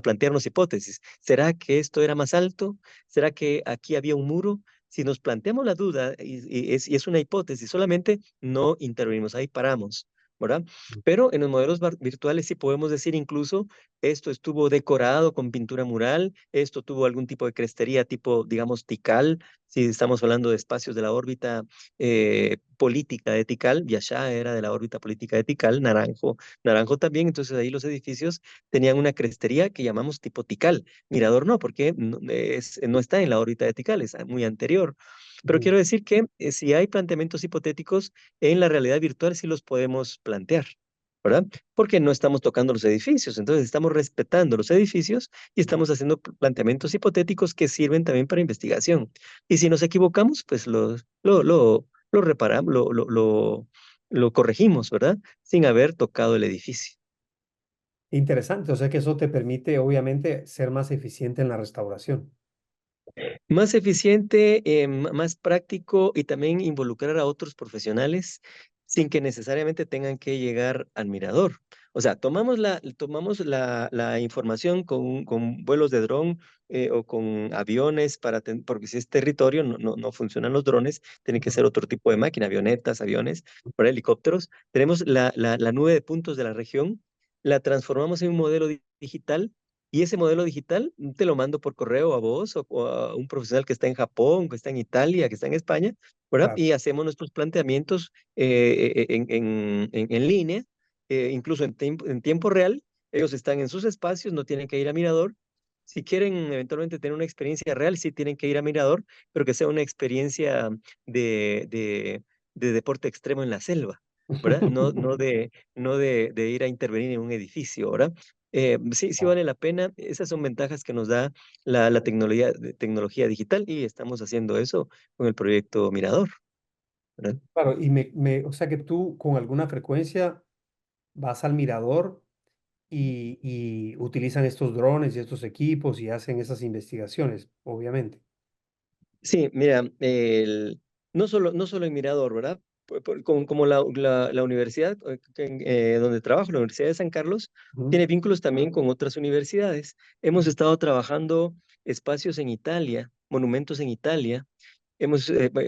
plantearnos hipótesis. ¿Será que esto era más alto? ¿Será que aquí había un muro? Si nos planteamos la duda y es una hipótesis, solamente no intervenimos, ahí paramos, ¿verdad? Pero en los modelos virtuales sí podemos decir incluso, esto estuvo decorado con pintura mural, esto tuvo algún tipo de crestería tipo, digamos, Tikal, si estamos hablando de espacios de la órbita política de Tikal, Yashá era de la órbita política de Tikal, Naranjo también, entonces ahí los edificios tenían una crestería que llamamos tipo Tikal. Mirador no, porque no está en la órbita de Tikal, es muy anterior. Pero Ujú. quiero decir que si hay planteamientos hipotéticos en la realidad virtual, sí los podemos plantear, ¿verdad? Porque no estamos tocando los edificios, entonces estamos respetando los edificios y estamos haciendo planteamientos hipotéticos que sirven también para investigación. Y si nos equivocamos, pues lo reparamos, lo corregimos, ¿verdad? Sin haber tocado el edificio. Interesante, o sea que eso te permite obviamente ser más eficiente en la restauración. Más eficiente, más práctico y también involucrar a otros profesionales sin que necesariamente tengan que llegar al mirador. O sea, tomamos la información con vuelos de dron o con aviones porque si es territorio no funcionan los drones, tiene que ser otro tipo de máquina, avionetas, aviones, para helicópteros. Tenemos la nube de puntos de la región, la transformamos en un modelo digital y ese modelo digital te lo mando por correo a vos o a un profesional que está en Japón, que está en Italia, que está en España, ¿verdad? Claro. Y hacemos nuestros planteamientos en línea, incluso en tiempo real. Ellos están en sus espacios, no tienen que ir a Mirador. Si quieren eventualmente tener una experiencia real, sí tienen que ir a Mirador, pero que sea una experiencia de, de, de deporte extremo en la selva, ¿verdad? No de ir a intervenir en un edificio, ¿verdad? Sí Claro. vale la pena. Esas son ventajas que nos da la tecnología digital y estamos haciendo eso con el proyecto Mirador, ¿verdad? Claro, y o sea que tú con alguna frecuencia vas al mirador y utilizan estos drones y estos equipos y hacen esas investigaciones, obviamente. Sí, mira, no solo en Mirador, ¿verdad? Como la universidad donde trabajo, la Universidad de San Carlos, Ujú, tiene vínculos también con otras universidades. Hemos estado trabajando espacios en Italia, monumentos en Italia.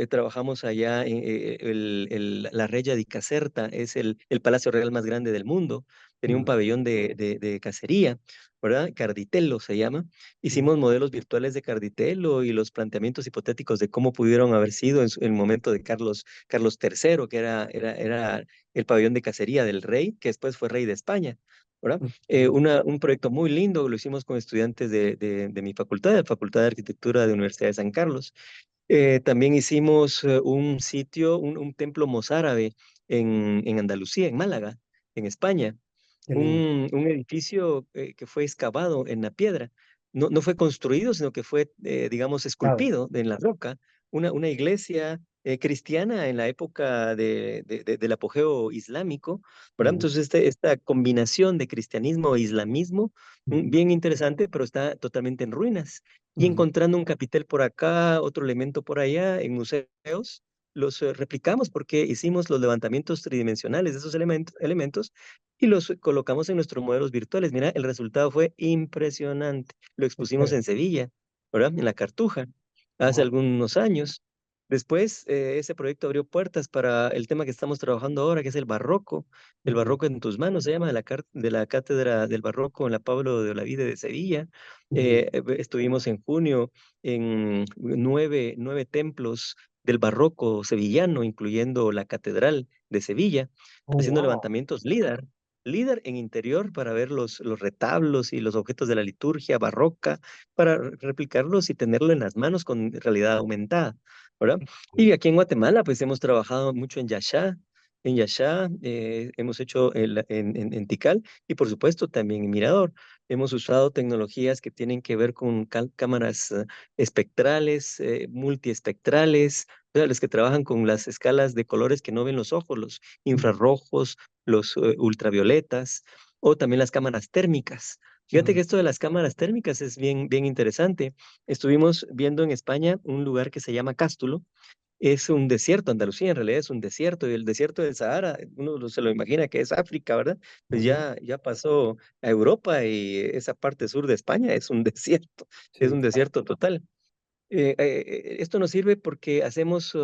Trabajamos allá en la Reggia di Caserta, es el palacio real más grande del mundo. Tenía un ujú, pabellón de cacería, ¿verdad? Carditello se llama. ujú, Hicimos modelos virtuales de Carditello y los planteamientos hipotéticos de cómo pudieron haber sido en el momento de Carlos III, que era el pabellón de cacería del rey, que después fue rey de España, ¿verdad? ujú, Un proyecto muy lindo, lo hicimos con estudiantes de mi facultad, de la Facultad de Arquitectura de Universidad de San Carlos. También hicimos un sitio, un templo mozárabe en Andalucía, en Málaga, en España. qué lindo. Un edificio que fue excavado en la piedra. No fue construido, sino que fue, digamos, Claro. esculpido en la roca. Una iglesia cristiana en la época del apogeo islámico, ¿verdad? Ujú, Entonces, esta combinación de cristianismo e islamismo, ujú, bien interesante, pero está totalmente en ruinas y ujú. encontrando un capitel por acá, otro elemento por allá, en museos, los replicamos porque hicimos los levantamientos tridimensionales de esos elementos y los colocamos en nuestros modelos virtuales. Mira, el resultado fue impresionante. Lo expusimos en Sevilla, ¿verdad? En la Cartuja, hace Wow. algunos años. Después, ese proyecto abrió puertas para el tema que estamos trabajando ahora, que es el barroco. El Ujú, barroco en tus manos se llama de la Cátedra del Barroco en la Pablo de Olavide de Sevilla. ujú. Estuvimos en junio en nueve templos del barroco sevillano, incluyendo la Catedral de Sevilla, Oh, haciendo wow. levantamientos líder en interior para ver los retablos y los objetos de la liturgia barroca, para replicarlos y tenerlo en las manos con realidad aumentada, ¿verdad? Y aquí en Guatemala, pues hemos trabajado mucho en Yashá. En Yashá hemos hecho en Tikal y por supuesto también en Mirador. Hemos usado tecnologías que tienen que ver con cámaras espectrales, multiespectrales, o sea, los que trabajan con las escalas de colores que no ven los ojos, los Ujú, infrarrojos, los ultravioletas, o también las cámaras térmicas. Fíjate que esto de las cámaras térmicas es bien, bien interesante. Estuvimos viendo en España un lugar que se llama Cástulo. Es un desierto, Andalucía en realidad es un desierto, y el desierto del Sahara, se lo imagina que es África, ¿verdad? Pues Ujú. ya pasó a Europa y esa parte sur de España es un desierto, es Sí, un claro. desierto total. Esto nos sirve porque hacemos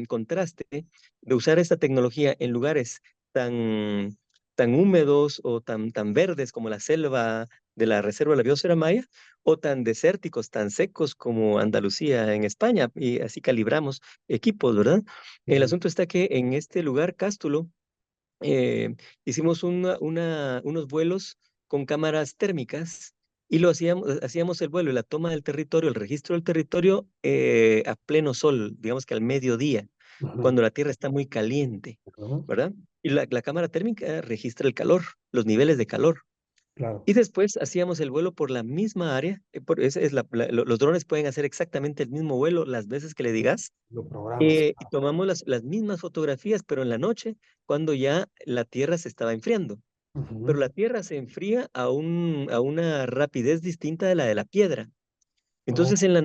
contraste de usar esta tecnología en lugares tan, tan húmedos o tan verdes como la selva de la Reserva de la Biosfera Maya, o tan desérticos, tan secos como Andalucía en España, y así calibramos equipos, ¿verdad? El Ujú. asunto está que en este lugar, Cástulo, hicimos unos vuelos con cámaras térmicas y hacíamos el vuelo y la toma del territorio, el registro del territorio a pleno sol, digamos que al mediodía, Ujú. cuando la Tierra está muy caliente, Ujú. ¿verdad? Y la cámara térmica registra el calor, los niveles de calor. Claro, Y después hacíamos el vuelo por la misma área. Esa es los drones pueden hacer exactamente el mismo vuelo las veces que le digas, lo programas. y tomamos las mismas fotografías, pero en la noche, cuando ya la Tierra se estaba enfriando. Pero Ujú. la Tierra se enfría a una rapidez distinta de la piedra. Entonces, Oh, en la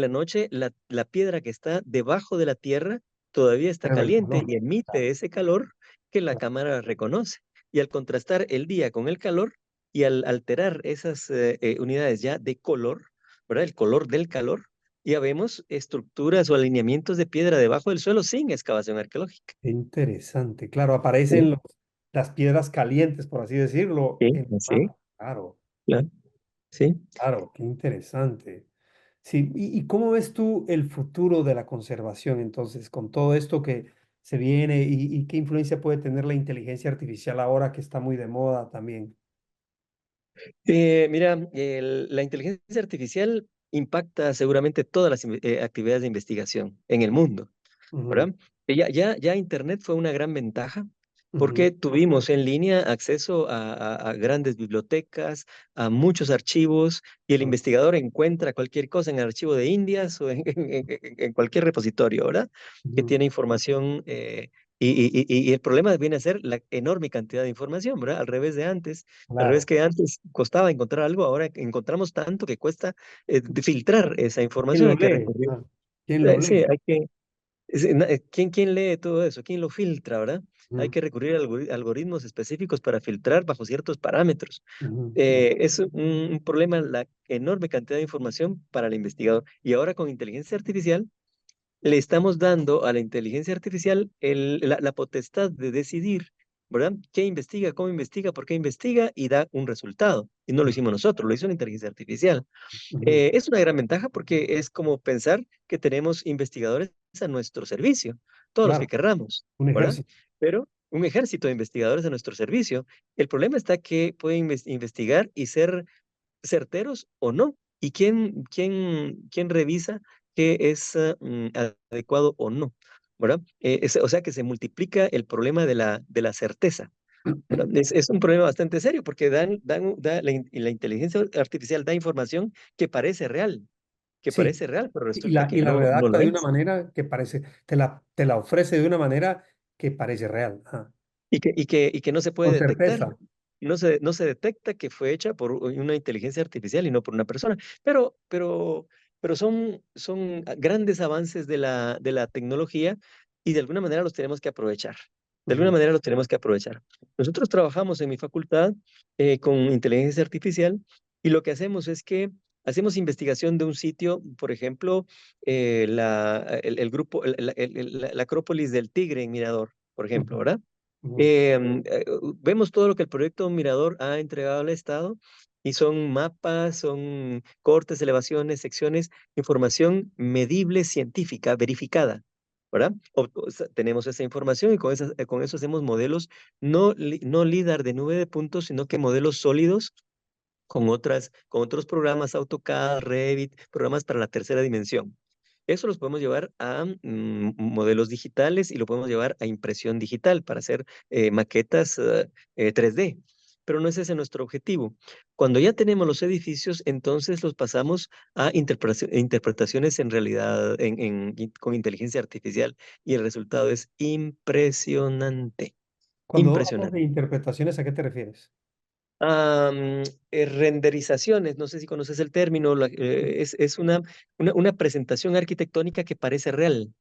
noche, la piedra que está debajo de la Tierra todavía está prueba el caliente calor. y emite ese calor que la cámara reconoce. Y al contrastar el día con el calor y al alterar esas unidades ya de color, ¿verdad? El color del calor, ya vemos estructuras o alineamientos de piedra debajo del suelo sin excavación arqueológica. Qué interesante. Claro, Sí, aparecen las piedras calientes, por así decirlo, sí, en el sí, mapa. Claro, claro, sí. claro, qué interesante. Sí, ¿y cómo ves tú el futuro de la conservación entonces, con todo esto que se viene y qué influencia puede tener la inteligencia artificial ahora que está muy de moda también? Mira, la inteligencia artificial impacta seguramente todas las actividades de investigación en el mundo, Ujú. ¿verdad? Ya Internet fue una gran ventaja Ujú. porque tuvimos en línea acceso a grandes bibliotecas, a muchos archivos, y el Ujú. investigador encuentra cualquier cosa en el archivo de Indias o en cualquier repositorio, ¿verdad? Que Ujú. tiene información. Y el problema viene a ser la enorme cantidad de información, ¿verdad? Al revés de antes. Al revés Claro, que antes costaba encontrar algo, ahora encontramos tanto que cuesta de filtrar esa ¿quién información. lo Hay que lee? recurrir. Ah, ¿quién lo Sí, lee? hay que. ¿Quién lee todo eso? ¿Quién lo filtra, verdad? Hay Ujú. que recurrir a algoritmos específicos para filtrar bajo ciertos parámetros. Ujú. Es un problema la enorme cantidad de información para el investigador. Y ahora con inteligencia artificial le estamos dando a la inteligencia artificial la potestad de decidir, ¿verdad? ¿Qué investiga, cómo investiga, por qué investiga y da un resultado? Y no lo Ujú. hicimos nosotros, lo hizo la inteligencia artificial. Ujú. Es una gran ventaja porque es como pensar que tenemos investigadores a nuestro servicio, todos los que Claro, querramos, un ¿verdad? ejército. Pero un ejército de investigadores a nuestro servicio. El problema está que pueden investigar y ser certeros o no. ¿Y quién revisa qué es adecuado o no? ¿Verdad? O sea que se multiplica el problema de la certeza. ¿Verdad? Es un problema bastante serio porque la inteligencia artificial da información Sí, pero y resulta la, que y la no redacta lo de una es. manera que parece, te la ofrece de una manera que parece real. Ajá. Y que no se puede Con detectar. certeza. No se detecta que fue hecha por una inteligencia artificial y no por una persona. Pero son grandes avances de la tecnología, y de alguna manera los tenemos que aprovechar. De alguna Ujú. manera los tenemos que aprovechar. Nosotros trabajamos en mi facultad con inteligencia artificial, y lo que hacemos es que hacemos investigación de un sitio, por ejemplo, el grupo, la Acrópolis del Tigre en Mirador, por ejemplo, Ujú. ¿verdad? Ujú. Vemos todo lo que el proyecto Mirador ha entregado al Estado, y son mapas, son cortes, elevaciones, secciones, información medible, científica, verificada, ¿verdad? O sea, tenemos esa información y con eso hacemos modelos no LIDAR de nube de puntos, sino que modelos sólidos con otros programas, AutoCAD, Revit, programas para la tercera dimensión. Eso los podemos llevar a modelos digitales y lo podemos llevar a impresión digital para hacer maquetas 3D. Pero no es ese nuestro objetivo. Cuando ya tenemos los edificios, entonces los pasamos a interpretaciones en realidad, con inteligencia artificial, y el resultado es impresionante, Cuando hablas de impresionante. interpretaciones, ¿a qué te refieres? Renderizaciones, no sé si conoces el término, es una presentación arquitectónica que parece real,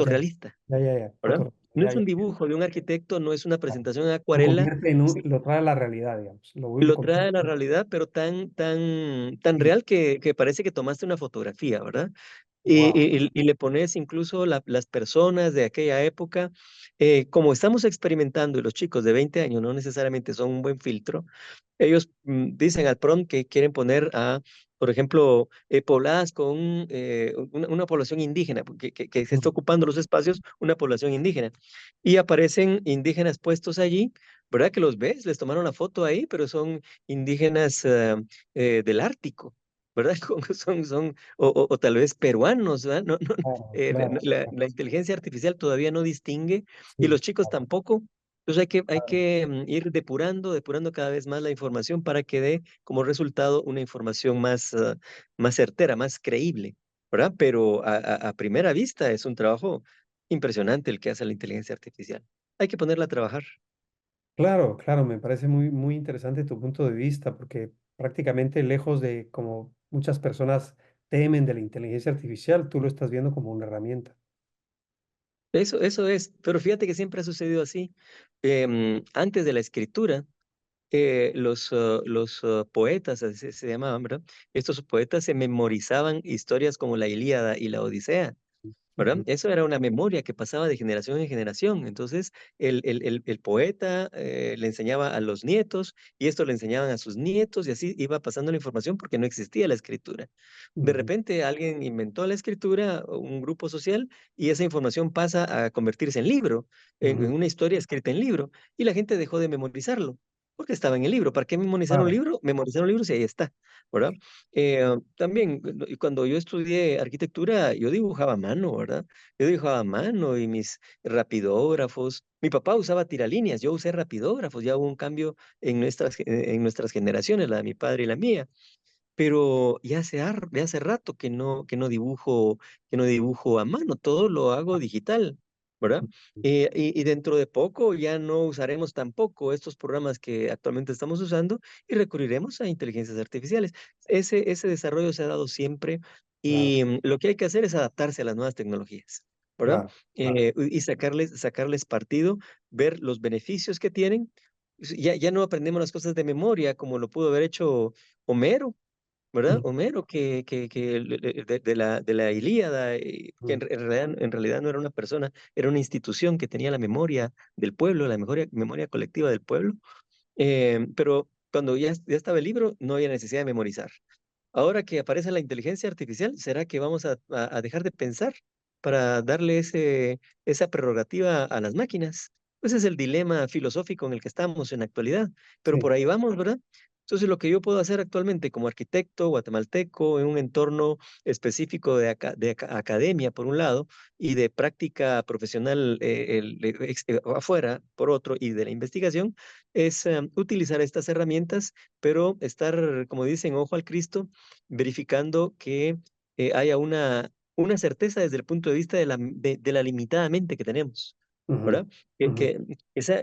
Ya, fotorrealista, ya. ¿verdad? No Ya, es ya. un dibujo de un arquitecto, no es una Claro. presentación en Lo acuarela, convierte lo trae a la realidad, digamos. Lo lo trae a la convierte. realidad, pero tan Sí. real que parece que tomaste una fotografía, ¿verdad? Wow. Y le pones incluso las personas de aquella época, como estamos experimentando y los chicos de 20 años no necesariamente son un buen filtro, ellos dicen al prompt que quieren poner por ejemplo, pobladas con una población indígena, que se está ocupando los espacios, una población indígena. Y aparecen indígenas puestos allí, ¿verdad? Que los ves, les tomaron la foto ahí, pero son indígenas del Ártico, ¿verdad? O tal vez peruanos, ¿verdad? No, Claro, claro, claro. la inteligencia artificial todavía no distingue y Sí, los chicos claro, tampoco. Entonces hay claro. que ir depurando cada vez más la información para que dé como resultado una información más certera, más creíble, ¿verdad? Pero a primera vista es un trabajo impresionante el que hace la inteligencia artificial. Hay que ponerla a trabajar. Claro, claro, me parece muy, muy interesante tu punto de vista, porque prácticamente lejos de como muchas personas temen de la inteligencia artificial, tú lo estás viendo como una herramienta. Eso es, pero fíjate que siempre ha sucedido así. Antes de la escritura, los poetas, así se llamaban, ¿verdad? Estos poetas se memorizaban historias como la Ilíada y la Odisea. ¿Verdad? Ujú, Eso era una memoria que pasaba de generación en generación. Entonces, el poeta le enseñaba a los nietos y esto le enseñaban a sus nietos y así iba pasando la información porque no existía la escritura. De ujú, repente alguien inventó la escritura, un grupo social, y esa información pasa a convertirse en libro, en ujú. una historia escrita en libro, y la gente dejó de memorizarlo. Porque estaba en el libro. ¿Para qué memorizar un Claro, libro? Memorizar un libro si ahí está, ¿verdad? También, cuando yo estudié arquitectura, yo dibujaba a mano, ¿verdad? Yo dibujaba a mano y mis rapidógrafos. Mi papá usaba tiralíneas, yo usé rapidógrafos. Ya hubo un cambio en nuestras generaciones, la de mi padre y la mía. Pero ya hace rato que no dibujo a mano, todo lo hago digital, ¿verdad? Y dentro de poco ya no usaremos tampoco estos programas que actualmente estamos usando y recurriremos a inteligencias artificiales. Ese desarrollo se ha dado siempre claro, y lo que hay que hacer es adaptarse a las nuevas tecnologías, ¿verdad? claro, claro. Y sacarles partido, ver los beneficios que tienen. Ya no aprendemos las cosas de memoria como lo pudo haber hecho Homero, ¿verdad? Sí, Homero, de la Ilíada, que mm, en realidad no era una persona, era una institución que tenía la memoria del pueblo, la memoria colectiva del pueblo. Pero cuando ya estaba el libro, no había necesidad de memorizar. Ahora que aparece la inteligencia artificial, ¿será que vamos a dejar de pensar para darle esa prerrogativa a las máquinas? Pues es el dilema filosófico en el que estamos en la actualidad, pero sí, por ahí vamos, ¿verdad? Entonces, lo que yo puedo hacer actualmente como arquitecto guatemalteco en un entorno específico de academia, por un lado, y de práctica profesional afuera, por otro, y de la investigación, es utilizar estas herramientas, pero estar, como dicen, ojo al Cristo, verificando que haya una certeza desde el punto de vista de la limitada mente que tenemos, ujú, ¿verdad? Que, ujú, que,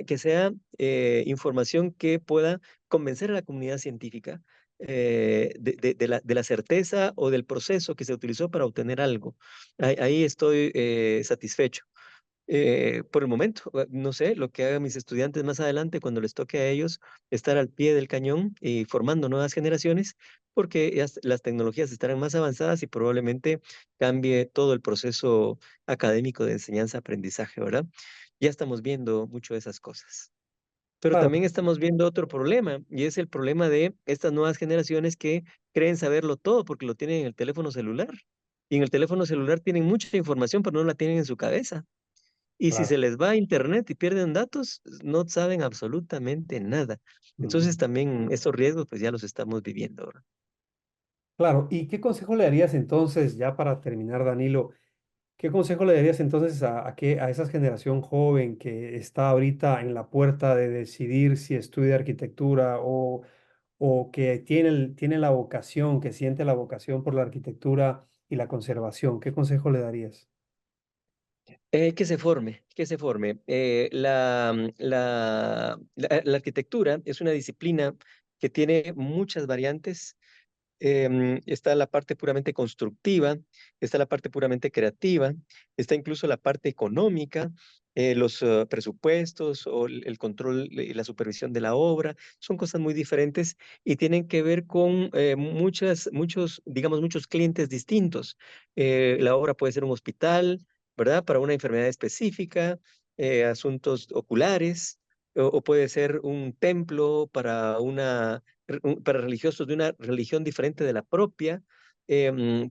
que sea información que pueda convencer a la comunidad científica de la certeza o del proceso que se utilizó para obtener algo. Ahí estoy satisfecho. Por el momento, no sé, lo que hagan mis estudiantes más adelante cuando les toque a ellos estar al pie del cañón y formando nuevas generaciones, porque las tecnologías estarán más avanzadas y probablemente cambie todo el proceso académico de enseñanza-aprendizaje, ¿verdad? Ya estamos viendo mucho de esas cosas. Pero claro, también estamos viendo otro problema, y es el problema de estas nuevas generaciones que creen saberlo todo porque lo tienen en el teléfono celular. Y en el teléfono celular tienen mucha información, pero no la tienen en su cabeza. Y si claro. se les va a internet y pierden datos, no saben absolutamente nada. Mm. Entonces también esos riesgos pues ya los estamos viviendo ahora. Claro, ¿y qué consejo le darías entonces, ya para terminar, Danilo? ¿Qué consejo le darías entonces a esa generación joven que está ahorita en la puerta de decidir si estudia arquitectura o que tiene la vocación, que siente la vocación por la arquitectura y la conservación? ¿Qué consejo le darías? Que se forme, que se forme. La arquitectura es una disciplina que tiene muchas variantes. Está la parte puramente constructiva, está la parte puramente creativa, está incluso la parte económica, los presupuestos o el control y la supervisión de la obra. Son cosas muy diferentes y tienen que ver con digamos, muchos clientes distintos. La obra puede ser un hospital, ¿verdad? Para una enfermedad específica, asuntos oculares, o puede ser un templo para para religiosos de una religión diferente de la propia.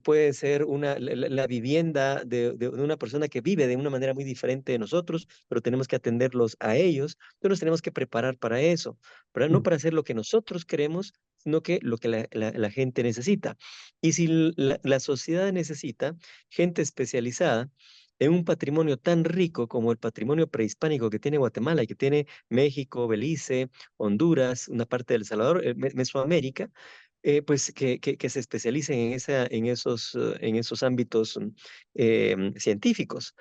Puede ser la vivienda de una persona que vive de una manera muy diferente de nosotros, pero tenemos que atenderlos a ellos. Entonces nos tenemos que preparar para eso, ¿verdad? No Mm, para hacer lo que nosotros queremos, sino que lo que la gente necesita. Y si la sociedad necesita gente especializada en un patrimonio tan rico como el patrimonio prehispánico que tiene Guatemala y que tiene México, Belice, Honduras, una parte de El Salvador, Mesoamérica, pues que se especialicen en esos ámbitos científicos.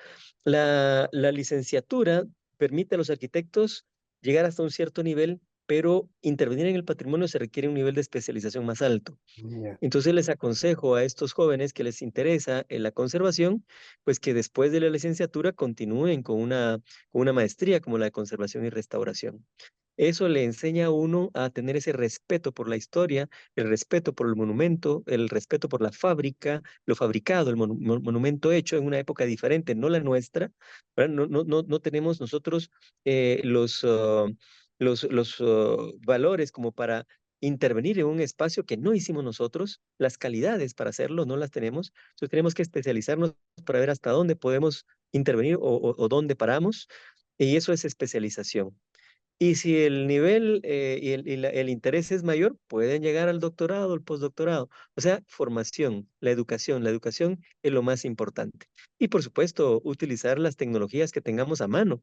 La licenciatura permite a los arquitectos llegar hasta un cierto nivel, pero intervenir en el patrimonio se requiere un nivel de especialización más alto. ya. Entonces les aconsejo a estos jóvenes que les interesa en la conservación, pues que después de la licenciatura continúen con una maestría como la de conservación y restauración. Eso le enseña a uno a tener ese respeto por la historia, el respeto por el monumento, el respeto por la fábrica, lo fabricado, el monumento hecho en una época diferente, no la nuestra, ¿verdad? No tenemos nosotros los valores como para intervenir en un espacio que no hicimos nosotros, las calidades para hacerlo no las tenemos, entonces tenemos que especializarnos para ver hasta dónde podemos intervenir o dónde paramos, y eso es especialización. Y si el nivel el interés es mayor, pueden llegar al doctorado, al postdoctorado. O sea, formación, la educación. La educación es lo más importante. Y por supuesto, utilizar las tecnologías que tengamos a mano.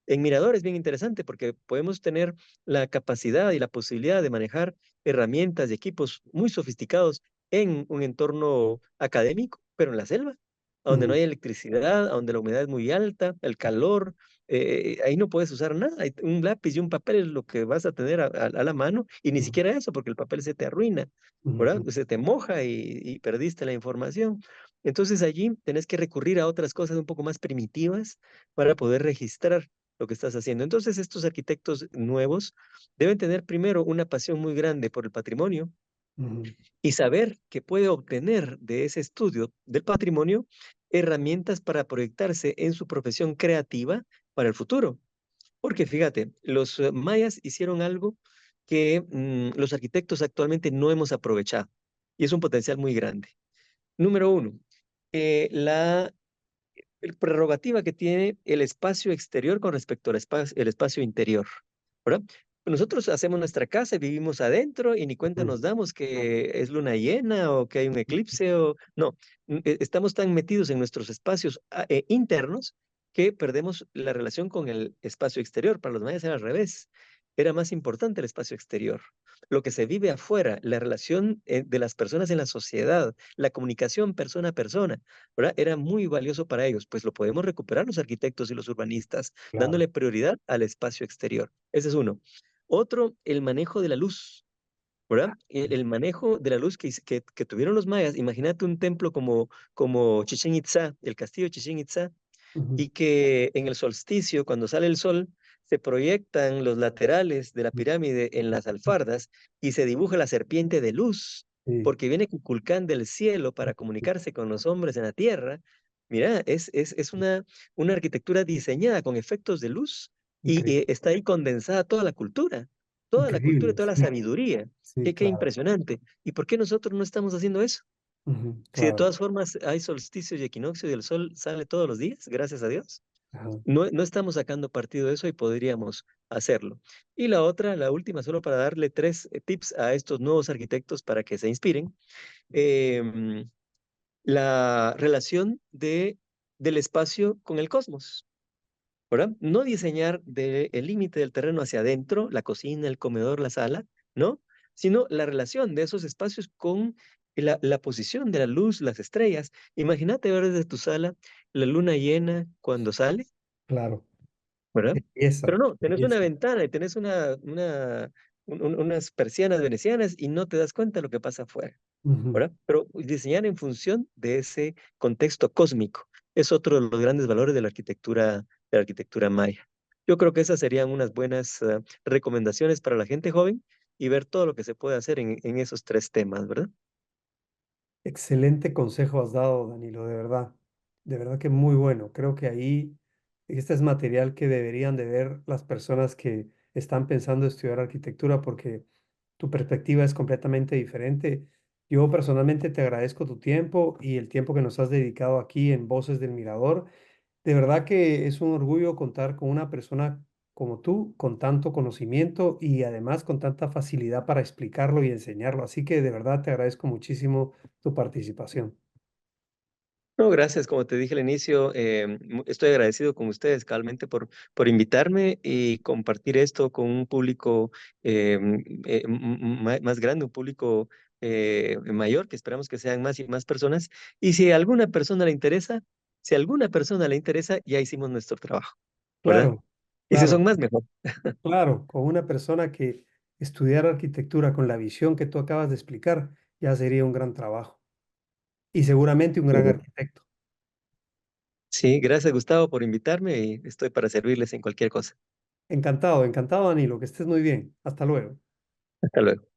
En Mirador es bien interesante porque podemos tener la capacidad y la posibilidad de manejar herramientas y equipos muy sofisticados en un entorno académico, pero en la selva, a donde no Ujú, hay electricidad, a donde la humedad es muy alta, el calor, ahí no puedes usar nada. Un lápiz y un papel es lo que vas a tener a la mano, y ni ujú, siquiera eso, porque el papel se te arruina, ¿verdad? ujú, Se te moja y perdiste la información. Entonces allí tenés que recurrir a otras cosas un poco más primitivas para poder registrar lo que estás haciendo. Entonces, estos arquitectos nuevos deben tener primero una pasión muy grande por el patrimonio ujú, y saber que puede obtener de ese estudio del patrimonio herramientas para proyectarse en su profesión creativa para el futuro. Porque fíjate, los mayas hicieron algo que los arquitectos actualmente no hemos aprovechado, y es un potencial muy grande. Número uno, la prerrogativa que tiene el espacio exterior con respecto al el espacio interior, ¿verdad? Nosotros hacemos nuestra casa y vivimos adentro y ni cuenta ujú, nos damos que es luna llena o que hay un eclipse o no. Estamos tan metidos en nuestros espacios internos que perdemos la relación con el espacio exterior. Para los mayas era al revés. Era más importante el espacio exterior. Lo que se vive afuera, la relación de las personas en la sociedad, la comunicación persona a persona, ¿verdad? Era muy valioso para ellos, pues lo podemos recuperar los arquitectos y los urbanistas, claro. dándole prioridad al espacio exterior. Ese es uno. Otro, el manejo de la luz, ¿verdad? El manejo de la luz que tuvieron los mayas. Imagínate un templo como Chichén Itzá, el castillo de Chichén Itzá, Ujú, y que en el solsticio, cuando sale el sol, se proyectan los laterales de la pirámide en las alfardas y se dibuja la serpiente de luz, sí, porque viene Cuculcán del cielo para comunicarse con los hombres en la tierra. Mira, es una arquitectura diseñada con efectos de luz y increíble, está ahí condensada toda la cultura y increíble, toda la sí, sabiduría. sí, Qué claro. impresionante. ¿Y por qué nosotros no estamos haciendo eso? Ujú, Si de claro. todas formas hay solsticio y equinoccio y el sol sale todos los días, gracias a Dios. Ajá, No estamos sacando partido de eso y podríamos hacerlo. Y la otra, la última, solo para darle tres tips a estos nuevos arquitectos para que se inspiren. em, la relación del espacio con el cosmos, ¿verdad? No diseñar el límite del terreno hacia adentro, la cocina, el comedor, la sala, ¿no? Sino la relación de esos espacios con la posición de la luz, las estrellas. Imagínate ver desde tu sala la luna llena cuando sale, claro. ¿verdad? Belleza, Pero no, tenés una belleza. ventana y tenés unas persianas venecianas y no te das cuenta de lo que pasa afuera, Ujú. ¿verdad? Pero diseñar en función de ese contexto cósmico es otro de los grandes valores de la arquitectura maya. Yo creo que esas serían unas buenas recomendaciones para la gente joven y ver todo lo que se puede hacer en esos tres temas, ¿verdad? Excelente consejo has dado, Danilo, de verdad que muy bueno. Creo que ahí este es material que deberían de ver las personas que están pensando estudiar arquitectura porque tu perspectiva es completamente diferente. Yo personalmente te agradezco tu tiempo y el tiempo que nos has dedicado aquí en Voces del Mirador. De verdad que es un orgullo contar con una persona como tú, con tanto conocimiento y además con tanta facilidad para explicarlo y enseñarlo. Así que de verdad te agradezco muchísimo tu participación. No, gracias. Como te dije al inicio, estoy agradecido con ustedes, cabalmente, por invitarme y compartir esto con un público más grande, un público mayor, que esperamos que sean más y más personas. Y si a alguna persona le interesa, si a alguna persona le interesa, ya hicimos nuestro trabajo, ¿verdad? Claro, Y si son claro, más, mejor. claro, con una persona que estudiara arquitectura con la visión que tú acabas de explicar, ya sería un gran trabajo y seguramente un gran arquitecto. Sí, gracias, Gustavo, por invitarme y estoy para servirles en cualquier cosa. Encantado, encantado, Danilo, que estés muy bien. Hasta luego. Hasta luego.